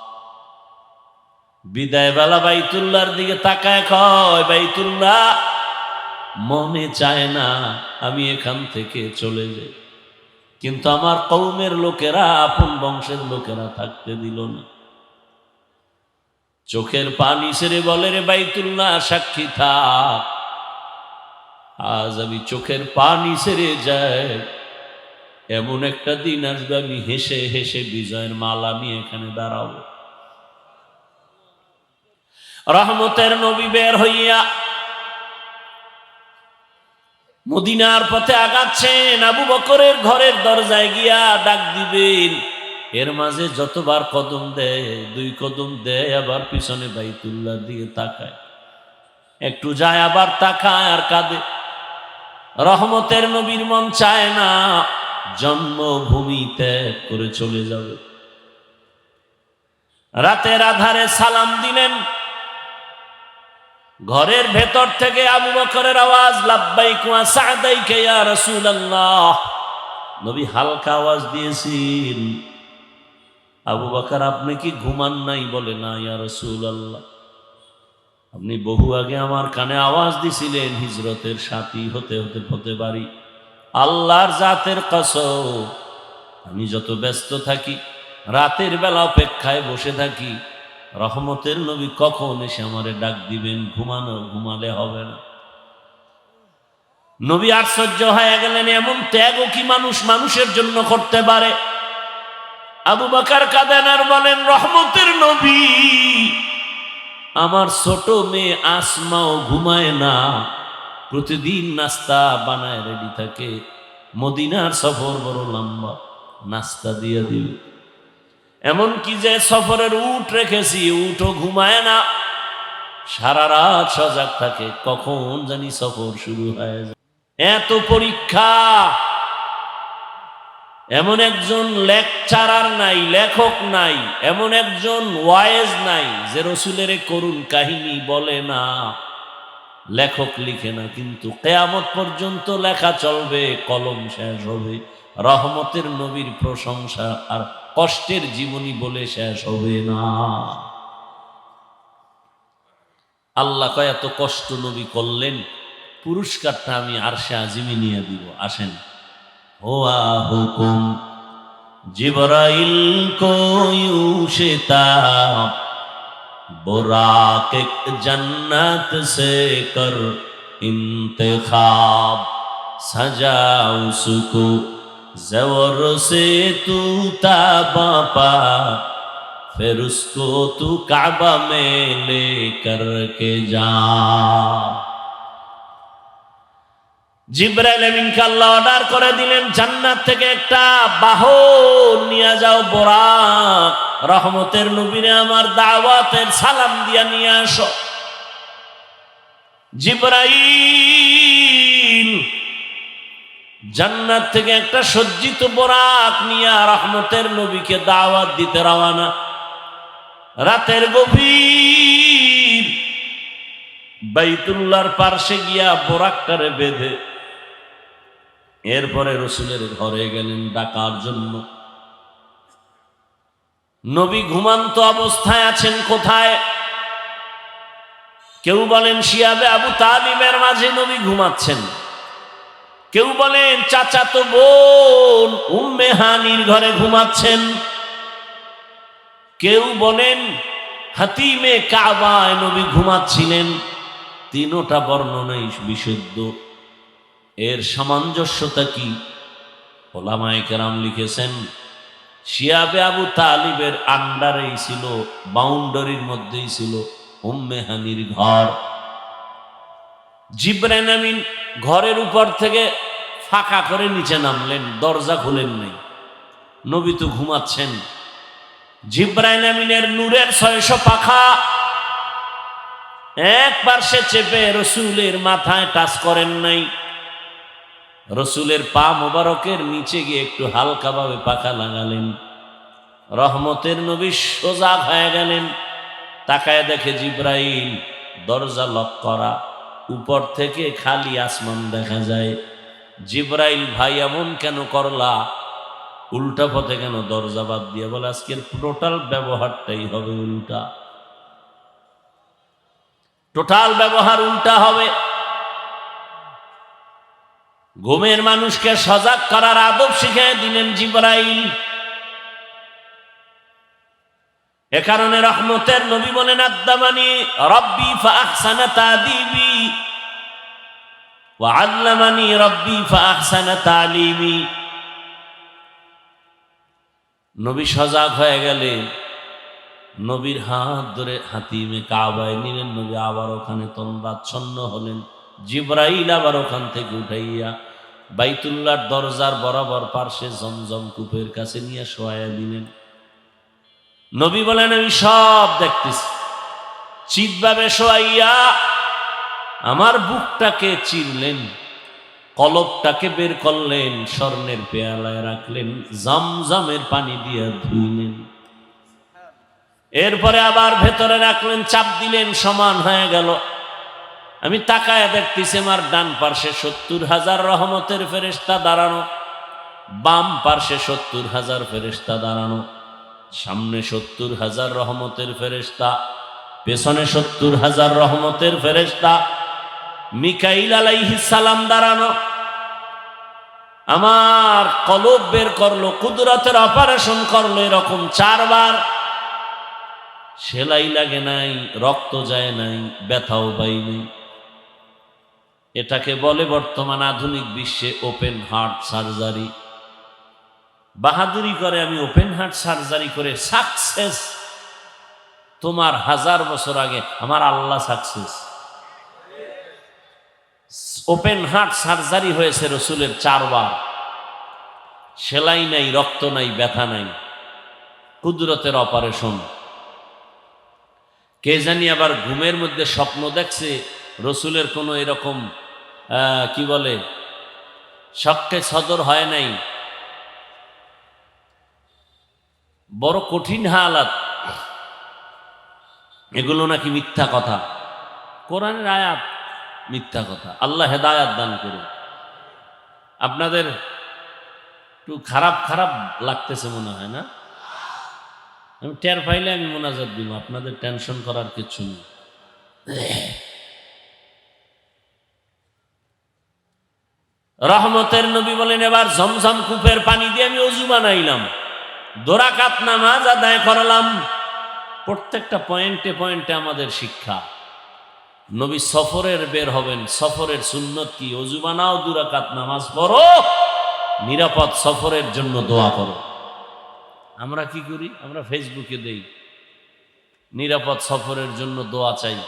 বিদায় বেলা বাইতুল্লাহর দিকে তাকায় কয়, বাইতুল্লাহ, মনে চায় না আমি এখান থেকে চলে যাই, কিন্তু আমার কওমের লোকেরা, আপন বংশের লোকেরা থাকতে দিল না। চোখের পানি ছেড়ে বলে, রে বাইতুল্লাহ, সাক্ষী থাক, আজ আমি চোখের পানি ছেড়ে যাই, এমন একটা দিন আসবে আমি হেসে হেসে বিজয়ের মালা নিয়ে এখানে দাঁড়াবো। রহমতের নবী বের হইয়া মদিনার পথে আগাচ্ছেন। আবু বকরের ঘরের দরজায় গিয়া ডাক দিবেন, এর মাঝে যতবার কদম দেয়, 2 কদম দেয়, আবার পিছনে বাইতুল্লাহর দিকে তাকায়, একটু যায় আবার তাকায় আর কাঁদে। রহমতের নবীর মন চায় না জন্মভূমি ত্যাগ করে চলে যাবে। রাতের আধারে সালাম দিলেন। ঘরের ভেতর থেকে আবু বকরের আওয়াজ, লাব্বাইক ওয়া সা'দাইকা ইয়া রাসূলুল্লাহ। নবী হালকা আওয়াজ দিয়েছেন, আবু বকর, আপনি কি ঘুমান নাই? বলে, না ইয়া রাসূলুল্লাহ, আপনি বহু আগে আমার কানে আওয়াজ দিছিলেন, হিজরতের সাথী হতে হতে হতে পারি। আল্লাহর জাতের কসম, আমি যত ব্যস্ত থাকি, রাতের বেলা অপেক্ষায় বসে থাকি, রহমতের নবী কখন এসে আমারে ডাক দিবেন, ঘুমালে হবে না। নবী আশ্চর্য হয়ে গেলেন, এমন ত্যাগও কি মানুষের জন্য করতে পারে? আবু বকর কাঁদেন আর বলেন, রহমতের নবী, আমার ছোট মেয়ে আসমাও ঘুমায় না, প্রতিদিন নাস্তা বানায় রেডি থাকে, মদিনার সফর বড় লম্বা, নাস্তা দিয়ে দিবে। এমন কি যে সফরের উট রেখেছি, উটও ঘুমায় না, সারা রাত সজাগ থাকে, কখন জানি সফর শুরু হয়ে যায়। এত পরীক্ষা। এমন একজন লেকচারার নাই, লেখক নাই, এমন একজন ওয়াইজ নাই যে রসুলের করুণ কাহিনী বলে না, লেখক লিখে না, কিন্তু কিয়ামত পর্যন্ত লেখা চলবে, কলম শেষ হবে। রহমতের নবীর প্রশংসা আর কষ্টের জীবনী বলে শেষ হবে না। আল্লাহ কয়, এত কষ্ট নবী করলেন, পুরস্কারটা আমি আরশে আজিমে নিয়ে দিব, আসেন। হুয়া হুকুম জিবরাইল কো ইউশিতা बुराक जन्नत से कर इंतखाब सजा उसको ज़वर से तू ताबा पा फिर उसको तू काबा में ले कर के जा। জিবরাইল আমিনকে আল্লাহ অর্ডার করে দিলেন, জান্নাত থেকে একটা বাহন নিয়ে যাও, বোরাক, রহমতের নবীরে আমার দাওয়াতের সালাম দিয়া নিয়ে আসো। জিবরাইল জান্নাত থেকে একটা সজ্জিত বোরাক নিয়ে রহমতের নবীকে দাওয়াত দিতে রওনা। রাতের গভীর বাইতুল্লাহর পার্শ্বে গিয়া বোরাকটারে বেঁধে এরপরে রসুলের ঘরে গেলেন ডাকার জন্য। নবী ঘুমান্ত অবস্থায় আছেন কোথায়? কেউ বলেন শিয়াবে আবু তালিবের মাঝে নবী ঘুমাচ্ছেন, কেউ বলেন চাচাতো বোন উম্মে হানির ঘরে ঘুমাচ্ছেন, কেউ বলেন হাতিমে কাবায় নবী ঘুমাচ্ছিলেন। তিনোটা বর্ণনাই বিশুদ্ধ। এর সামঞ্জস্যতা কি? ওলামায়ে কেরাম লিখেছেন, শিয়াবে আবু তালিবের আন্ডারেই ছিল, বাউন্ডারির মধ্যেই ছিল উম্মে হানির ঘর। জিবরাইল আমিন ঘরের উপর থেকে ফাঁকা করে নিচে নামলেন, দরজা খুলেন নাই, নবী তো ঘুমাচ্ছেন। জিবরাইল আমিনের নূরের 600 পাখা একবার সে চেপে রসুলের মাথায় টাচ করেন নাই, রসুলের পা মোবারকের নিচে গিয়ে একটু হালকাভাবে পাখা লাগালেন। রহমতের নবী সোজা হয়ে গেলেন, তাকায় দেখে জিবরাইল, দরজা লক করা, উপর থেকে খালি আসমান দেখা যায়। জিবরাইল, ভাই এমন কেন করলা? উল্টা পথে কেন দরজা বাদ দিয়ে? বলে আজকের টোটাল ব্যবহারটাই হবে উল্টা, টোটাল ব্যবহার উল্টা হবে। ঘুমের মানুষকে সজাগ করার আদব শিখিয়ে দিলেন জিবরাইল। এ কারণে রহমতের নবী বলেন, আদ্দামানি রব্বি ফাআহসানা তাদিবি ওয়া আল্লামানি রব্বি ফাআহসানা তালিমি। নবী সজাগ হয়ে গেলেন, নবীর হাত ধরে হাতিমে কাবায় নিলেন, নবী আবার ওখানে তন্দ্রাচ্ছন্ন হলেন। জিবরাইল আবার ওখান থেকে উঠাইয়া বাইতুল্লাহর দরজার বরাবর পার্শ্বে জমজম কূপের কাছে নিয়ে শোয়া দিলেন। নবী বলেন, আমি সব দেখতেছি। চিৎভাবে শোয়াইয়া আমার বুকটাকে চিরলেন, কলবটাকে বের করলেন, স্বর্ণের পেয়ালায় রাখলেন, জমজমের পানি দিয়ে ধুইলেন। এরপরে আবার ভেতরে রাখলেন, চাপ দিলেন, সমান হয়ে গেল। আমি তাকায় দেখতেছি আমার ডান পার্শ্বে 70,000 রহমতের ফেরেশতা দাঁড়ানো, বাম পার্শ্বে 70,000 ফেরেশতা দাঁড়ানো, সামনে 70,000 রহমতের ফেরেশতা, পেছনে 70,000 রহমতের ফেরেশতা, মিকাইল আলাইহিস সালাম দাঁড়ানো। আমার কলব বের করলো, কুদরতের অপারেশন করলো এরকম 4 বার। সেলাই লাগে নাই, রক্ত যায় নাই, ব্যথাও পাই নাই। এটাকে বলে বর্তমান আধুনিক বিশ্বে ওপেন হার্ট সার্জারি। বাহাদুরি করে আমি ওপেন হার্ট সার্জারি করে সাকসেস। তোমার 1000 বছর আগে আমার আল্লাহ সাকসেস। ওপেন হার্ট সার্জারি হয়েছে রসুলের 4 বার। সেলাই নাই, রক্ত নাই, ব্যথা নাই, কুদরতের অপারেশন। কে জানি আবার ঘুমের মধ্যে স্বপ্ন দেখছে রসুলের কোনো এরকম কি বলে শক্কে সদর হয় নাই, বড় কঠিন হালাত। এগুলো নাকি মিথ্যা কথা, কোরআনের আয়াত মিথ্যা কথা। আল্লাহ হেদায়াত দান করুন। আপনাদের একটু খারাপ খারাপ লাগতেছে মনে হয় না? আমি টের পাইলে আমি মোনাজাত দিব, আপনাদের টেনশন করার কিছু নেই। রহমতের নবী বলেন, এবার ঝমঝম কূপের পানি দিয়ে আমি ওযু বানাইলাম, 2 রাকাত নামাজ আদায় করলাম। প্রত্যেকটা পয়েন্টে পয়েন্টে আমাদের শিক্ষা। নবী সফরের বের হবেন, সফরের সুন্নত কি? ওযু বানাও, 2 রাকাত নামাজ পড়ো, নিরাপদ সফরের জন্য দোয়া করো। আমরা কি করি? আমরা ফেসবুকে দেই নিরাপদ সফরের জন্য দোয়া চাই।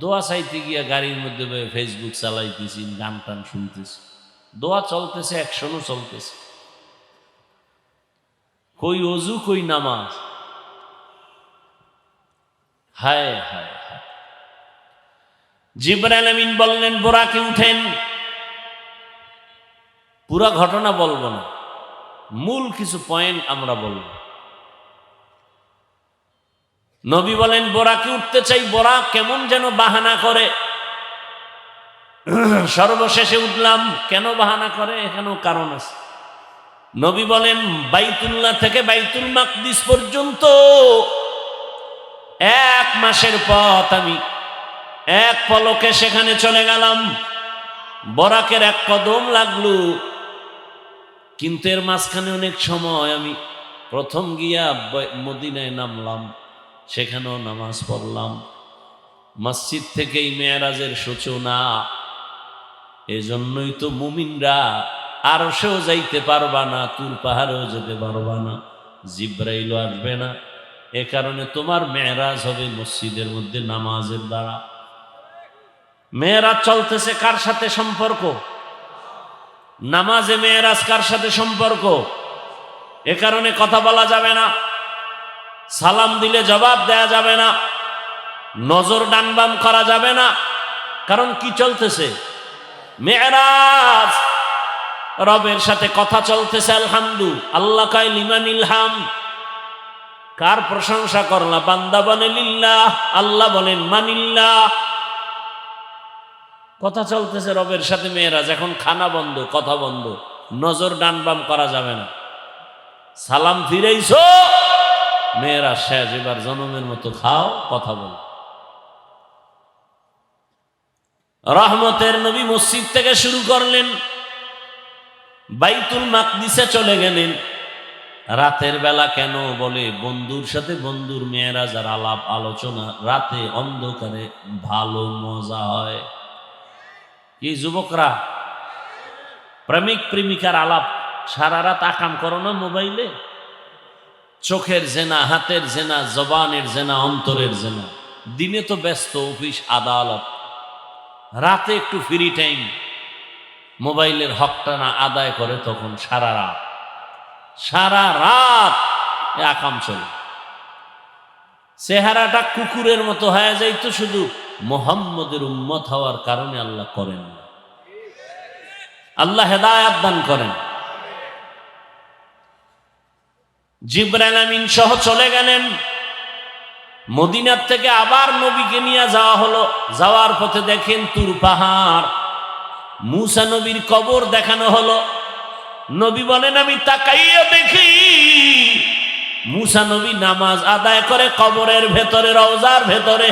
দোয়া চাইতে গিয়া গাড়ির মধ্যে ফেসবুক চালাইতেছি, গান টান শুনতেছি, দোয়া চলতেছে, অ্যাকশনও চলতেছে। কই ওযু, কই নামাজ? হায় হায় হায়। জিবরাইল আমিন বললেন, বোরাকে উঠেন। পুরা ঘটনা বলবো না, মূল কিছু পয়েন্ট আমরা বলব। নবী বলেন, বোরাকে উঠতে চাই। বোরাক কেমন যেন বাহানা করে। সর্বশেষে উঠলাম। কেন বাহানা করে? এখানেও কারণ আছে। নবী বলেন, বাইতুল্লাহ থেকে বাইতুল মাকদিস পর্যন্ত 1 মাসের পথ আমি এক পলকে সেখানে চলে গেলাম। বরাকের এক কদম লাগলো, কিন্তু এর মাঝখানে অনেক সময় আমি প্রথম গিয়া মদিনায় নামলাম, সেখানেও নামাজ পড়লাম। মসজিদ থেকেই মেরাজের সূচনা। এজন্যই তো মুমিনরা আরশেও যাইতে পারবা না, তুর পাহাড়েও যেতে পারবা না, জিব্রাইলও আসবে না। এ কারণে তোমার মেরাজ হবে মসজিদের মধ্যে নামাজের দ্বারা। মেরাজ চলতেছে কার সাথে সম্পর্ক? নামাজে মেরাজ কার সাথে সম্পর্ক? এ কারণে কথা বলা যাবে না, সালাম দিলে জবাব দেয়া যাবে না, নজর ডানবাম করা যাবে না। কারণ কি চলতেছে? মেরাজ, রবের সাথে কথা চলতেছে। আলহামদু আল্লাহ কয় লিমানিল হাম, কার প্রশংসা করলা? বান্দা বলে লিল্লাহ, আল্লাহ বলেন মানিল্লাহ। কথা চলতেছে রবের সাথে মেরাজ। এখন খানা বন্ধ, কথা বন্ধ, নজর ডানবাম করা যাবে না। সালাম ফিরাইছো, মেরাজ শেষ, এবার জনমের মতো খাও, কথা বল। রহমতের নবী মসজিদ থেকে শুরু করলেন, বাইতুল মাকদিসে চলে গেলেন। রাতের বেলা কেন? বলে বন্ধুর সাথে বন্ধুর মেরাজ আর আলাপ আলোচনা রাতে অন্ধকারে ভালো মজা হয়। কি যুবকরা, প্রেমিক প্রেমিকার আলাপ সারা রাত আকাম করো না মোবাইলে? চোখের জেনা, হাতের জেনা, জবানের জেনা, অন্তরের জেনা। দিনে তো ব্যস্ত অফিস আদালত, রাতে একটু ফ্রি টাইম মোবাইলের হকটা না আদায় করে, তখন সারা রাত আকাম চলে। চেহারাটা কুকুরের মতো হয়ে যাইত, শুধু মুহাম্মদের উম্মত হওয়ার কারণে আল্লাহ করেন না। আল্লাহ হেদায়েত দান করেন। জিবরাইল আমিন সহ চলে গেলেন। মদিনার থেকে আবার নবীকে নিয়ে যাওয়া হলো। যাওয়ার পথে দেখেন তুর পাহাড়, মুসা নবীর কবর দেখানো হলো। নবী বলেন আমি তাকাইয়া দেখি মুসা নবী নামাজ আদায় করে কবরের ভেতরে, রওজার ভেতরে।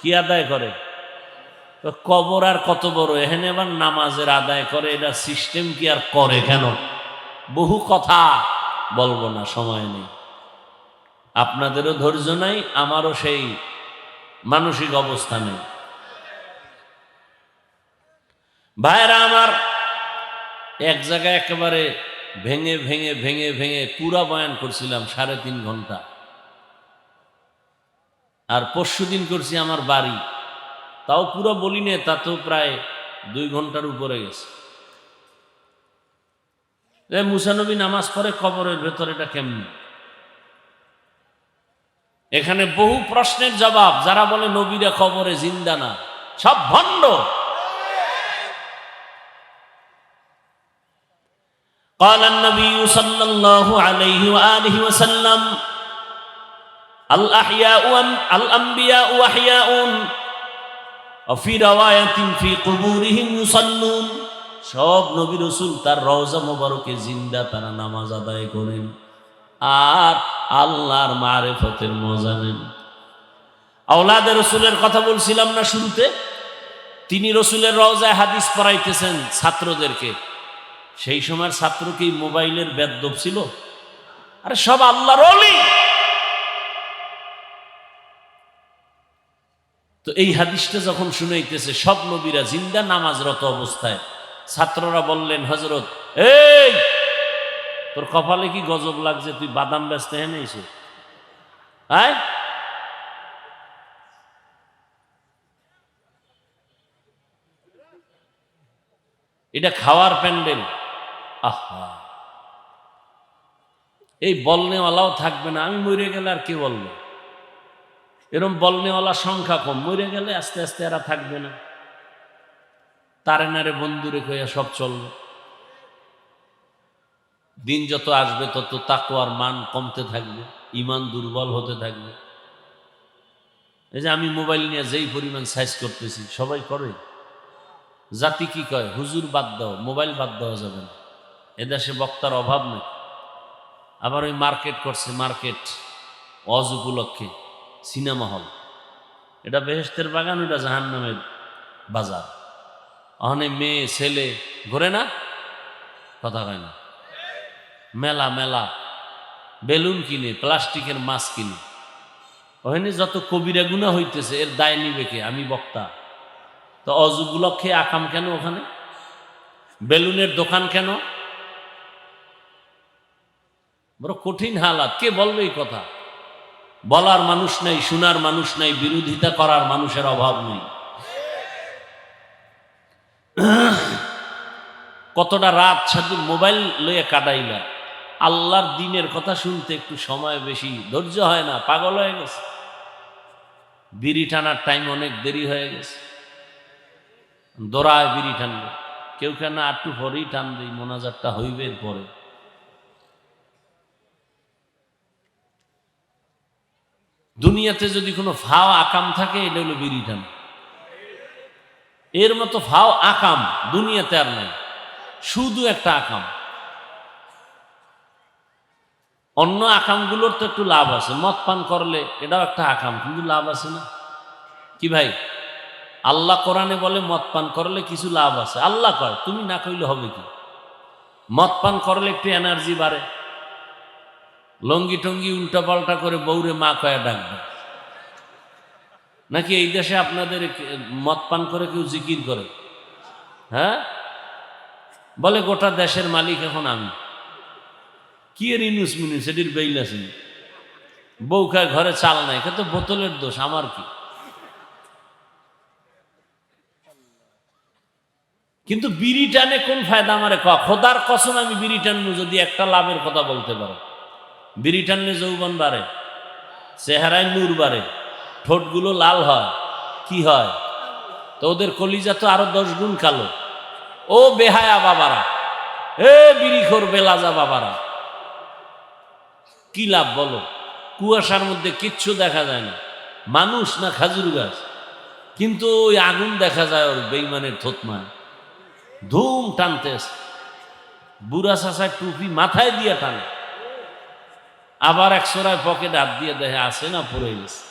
কি আদায় করে? কবর আর কত বড়, এখানে আবার নামাজের আদায় করে। এটা সিস্টেম কি আর করে কেন? বহু কথা বলবো না, সময় নেই। আপনাদেরও ধৈর্য নাই, আমারও সেই মানসিক অবস্থা নেই। ভাইরা আমার, এক জায়গায় একেবারে ভেঙে ভেঙে ভেঙে ভেঙে পুরা বয়ান করছিলাম 3.5 ঘন্টা। আর পরশুদিন করছি আমার বাড়ি, তাও পুরো বলি নে, তা তো প্রায় 2 ঘন্টার উপরে গেছে। মুসা নবী নামাজ পড়ে কবরের ভেতরে, এটা কেমনি? এখানে বহু প্রশ্নের জবাব। যারা বলে নবীরা কবরে জিন্দা না, সব ভণ্ড। قال النبي صلى الله عليه وآله وسلم الأنبياء أحياء وفي رواية في قبورهم يصلون। সব নবী রাসূল তার রওজা মোবারকে জিন্দা, তারা নামাজ আদায় করেন আর আল্লাহর মারিফতের মজা নেন। আওলাদে রাসূলের কথা বলছিলাম না শুরুতে? তিনি রাসূলের রওজায় হাদিস পড়াইতেছেন ছাত্রদেরকে। সেই সময়ের ছাত্র কি মোবাইলের বেদব ছিল? আরে সব আল্লাহর ওলি। তো এই হাদিসটা যখন শুনাইতেছে, সব নবীরা জিন্দা নামাজরত অবস্থায়, ছাত্ররা বললেন, হযরত এই তোর কপালে কি গজব লাগছে? তুই বাদাম বেচতে এনেছো? হ্যাঁ, এটা খাওয়ার প্যান্ডেল। আহা, এই বলনেওয়ালাও থাকবে না। আমি মরে গেলে আর কে বলবে? এরকম বলনেওয়ালা সংখ্যা কম, মরে গেলে আস্তে আস্তে এরা থাকবে না। তারে নারে বন্ধুরে কইয়া সব চলবে। দিন যত আসবে তত তাকওয়ার মান কমতে থাকবে, ইমান দুর্বল হতে থাকবে। এই যে আমি মোবাইল নিয়ে যেই পরিমাণ সাইজ করতেছি, সবাই করে। জাতি কি কয়? হুজুর বাদ দাও, মোবাইল বাদ দেওয়া যাবে না। এদেশে বক্তার অভাব নেই। আবার ওই মার্কেট করছে, মার্কেট ওয়াজ উপলক্ষে সিনেমা হল। এটা বেহেশতের বাগান, ওটা জাহান্নামের বাজার। অনেক মেয়ে ছেলে ঘুরে না, কথা হয় না, মেলা মেলা বেলুন কিনে, প্লাস্টিকের মাছ কিনে, ওখানে যত কবিরা গুনাহ হইতেছে এর দায় নিবে কে? আমি বক্তা। তো অজুগুলো খেয়ে আকাম কেন? ওখানে বেলুনের দোকান কেন? বড় কঠিন হালাত। কে বলবে এই কথা? বলার মানুষ নাই, শোনার মানুষ নাই, বিরোধিতা করার মানুষের অভাব নেই। কতটা রাত সাধু মোবাইল লইয়া কাটাইলা, আল্লাহর দিনের কথা শুনতে একটু সময় বেশি, ধৈর্য হয় না, পাগল হয়ে গেছে। বিড়ি টানার টাইম অনেক দেরি হয়ে গেছে, দৌড়ায় বিড়ি টানবে। কেউ কেন একটু পরেই টান দেই, মোনাজাতটা হইবে পরে। দুনিয়াতে যদি কোনো ফাও আকাম থাকে, এটা হলো বিড়ি টান। এর মতো ফাও আকাম দুনিয়াতে আর নাই, শুধু একটা আকাম। অন্য আকামগুলোর তো একটু লাভ আছে, মদ পান করলে এটাও একটা আকাম, কিন্তু লাভ আছে না কি ভাই? আল্লাহ কোরআনে বলে মদ পান করলে কিছু লাভ আছে, আল্লাহ কয়, তুমি না কইলে হবে কি? মদ পান করলে একটু এনার্জি বাড়ে, লঙ্গি টঙ্গি উল্টা পাল্টা করে বউরে মা কয়া ডাকবে। নাকি এই দেশে আপনাদের মদ পান করে কেউ জিকির করে? হ্যাঁ, বলে গোটা দেশের মালিক এখন আমি। কি এর ইনুস মিনুস, এটির বেইল আছে, বউ খায় ঘরে চাল নাই, তো বোতলের দোষ, আমার কি? কিন্তু বিড়ি টানে কোন ফায়দা আমারে ক? খোদার কসম আমি বিড়ি টানবো যদি একটা লাভের কথা বলতে পারো। বিড়ি টানলে যৌবন বাড়ে, চেহারায় নূর বাড়ে, ঠোঁটগুলো লাল হয়, কি হয়? তো ওদের কলিজা তো আরো 10 গুণ কালো। ও বেহায়া বাবারা, এ বিড়িখোর বেলাজা বাবারা, কি লাভ বলো? কুয়াশার মধ্যে কিচ্ছু দেখা যায় না, মানুষ না খাজুর গাছ, কিন্তু ওই আগুন দেখা যায় ওর বেইমানের থতমায়, ধুম টানতে। বুড়া চাষায় টুপি মাথায় দিয়ে টানে, আবার একশোরায় পকেট হাত দিয়ে দেখে আসে না, পড়ে গেছে।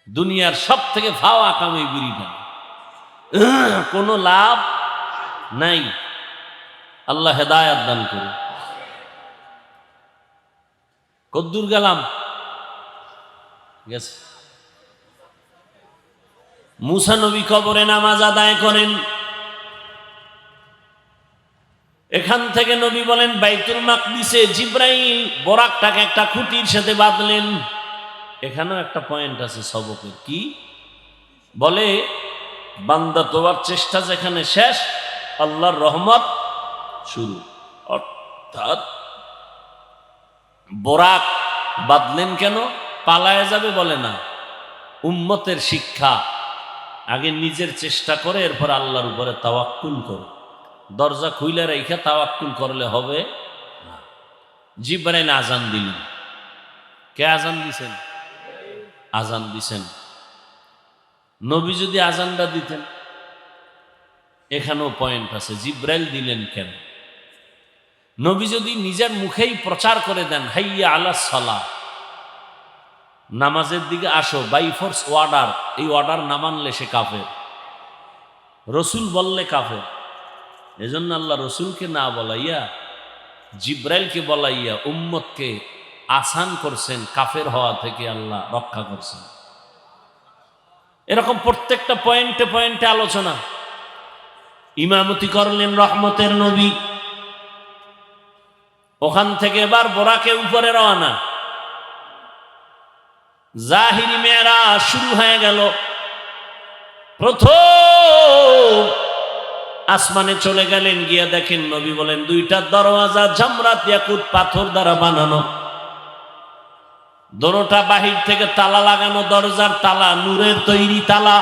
দুনিয়ার সব থেকে ফাও আকাম এই বিড়ি টান, কোনো লাভ নাই। আল্লাহ হেদায়াত দান করুন। কদ্দুর গেলাম, গেছে। মুসা নবী কবরে নামাজ আদায় করেন। এখান থেকে নবী বলেন বাইতুল মাকদিসে জিব্রাইল বরাকটাকে একটা খুঁটির সাথে বাঁধলেন। এখানেও একটা পয়েন্ট আছে সবকের, কি বলে? বান্দা তোমার চেষ্টা যেখানে শেষ, আল্লাহর রহমত শুরু। অর্থাৎ বোরাক বাঁধলেন কেন? পালায় যাবে বলে না, উম্মতের শিক্ষা, আগে নিজের চেষ্টা করে এরপর আল্লাহর উপরে তাওয়াক্কুল করো। দরজা খুইলে রেখে তাওয়াক্কুল করলে হবে না। জিব্রাইল আজান দিলেন। কে আজান দিছেন? আজান দিছেন। নবী যদি আজানটা দিতেন, এখানেও পয়েন্ট আছে, জিব্রাইল দিলেন কেন? নবী যদি নিজের মুখেই প্রচার করে দেন হাইয়া আলাস সালাহ, নামাজের দিকে আসো, বাই ফোর্স অর্ডার, এই অর্ডার না মানলে সে কাফের। রসুল বললে কাফের। এজন্য আল্লাহ রসুলকে না বলাইয়া জিব্রাইলকে বলাইয়া উম্মতকে আসান করছেন, কাফের হওয়া থেকে আল্লাহ রক্ষা করছেন। এরকম প্রত্যেকটা পয়েন্টে পয়েন্টে আলোচনা। ইমামতি করলেন রহমতের নবী। ওখান থেকে এবার বোরাকে উপরে রওনা, জাহিরি মেরাজ শুরু হয়ে গেল। প্রথম আসমানে চলে গেলেন, গিয়া দেখেন নবী বলেন 2টা দরওয়াজা জামরাত ইয়াকুত পাথর দ্বারা বানানো, দোনোটা বাহির থেকে তালা লাগানো, দরজার তালা নূরের তৈরি তালা।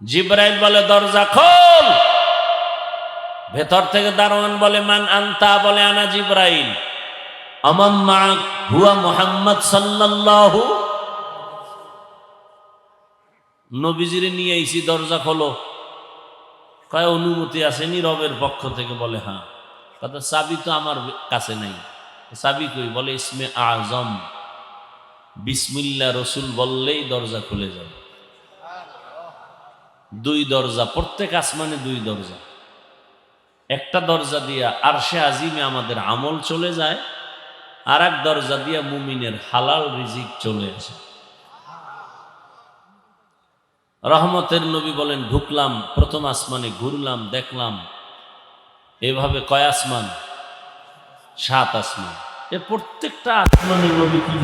জিব্রাইল বলে দরজা খোল। ভেতর থেকে দারোয়ান বলে মান আনতা? বলে আনা জিব্রাইল। আমান মাআক? হুয়া মুহাম্মদ সাল্লাল্লাহু। নবীজিরে নিয়ে আইছি, দরজা খোলো। কয় অনুমতি আসেনি রবের পক্ষ থেকে? বলে হ্যাঁ। কথা চাবি তো আমার কাছে নাই। চাবি কই? বলে ইসমে আজম, বিসমিল্লাহ রসুল বললেই দরজা খুলে যাবে। দুই দরজা, প্রত্যেক আসমানে দুই দরজা। একটা দরজা দিয়া আরশে আজিমে আমাদের আমল চলে যায়, আর এক দরজা দিয়া মুমিনের হালাল রিজিক চলে আসে। রহমতের নবী বলেন, ঢুকলাম প্রথম আসমানে, ঘুরলাম, দেখলাম, এভাবে কয় আসমান? 7 আসমান। এর প্রত্যেকটা আসমানে নবী কি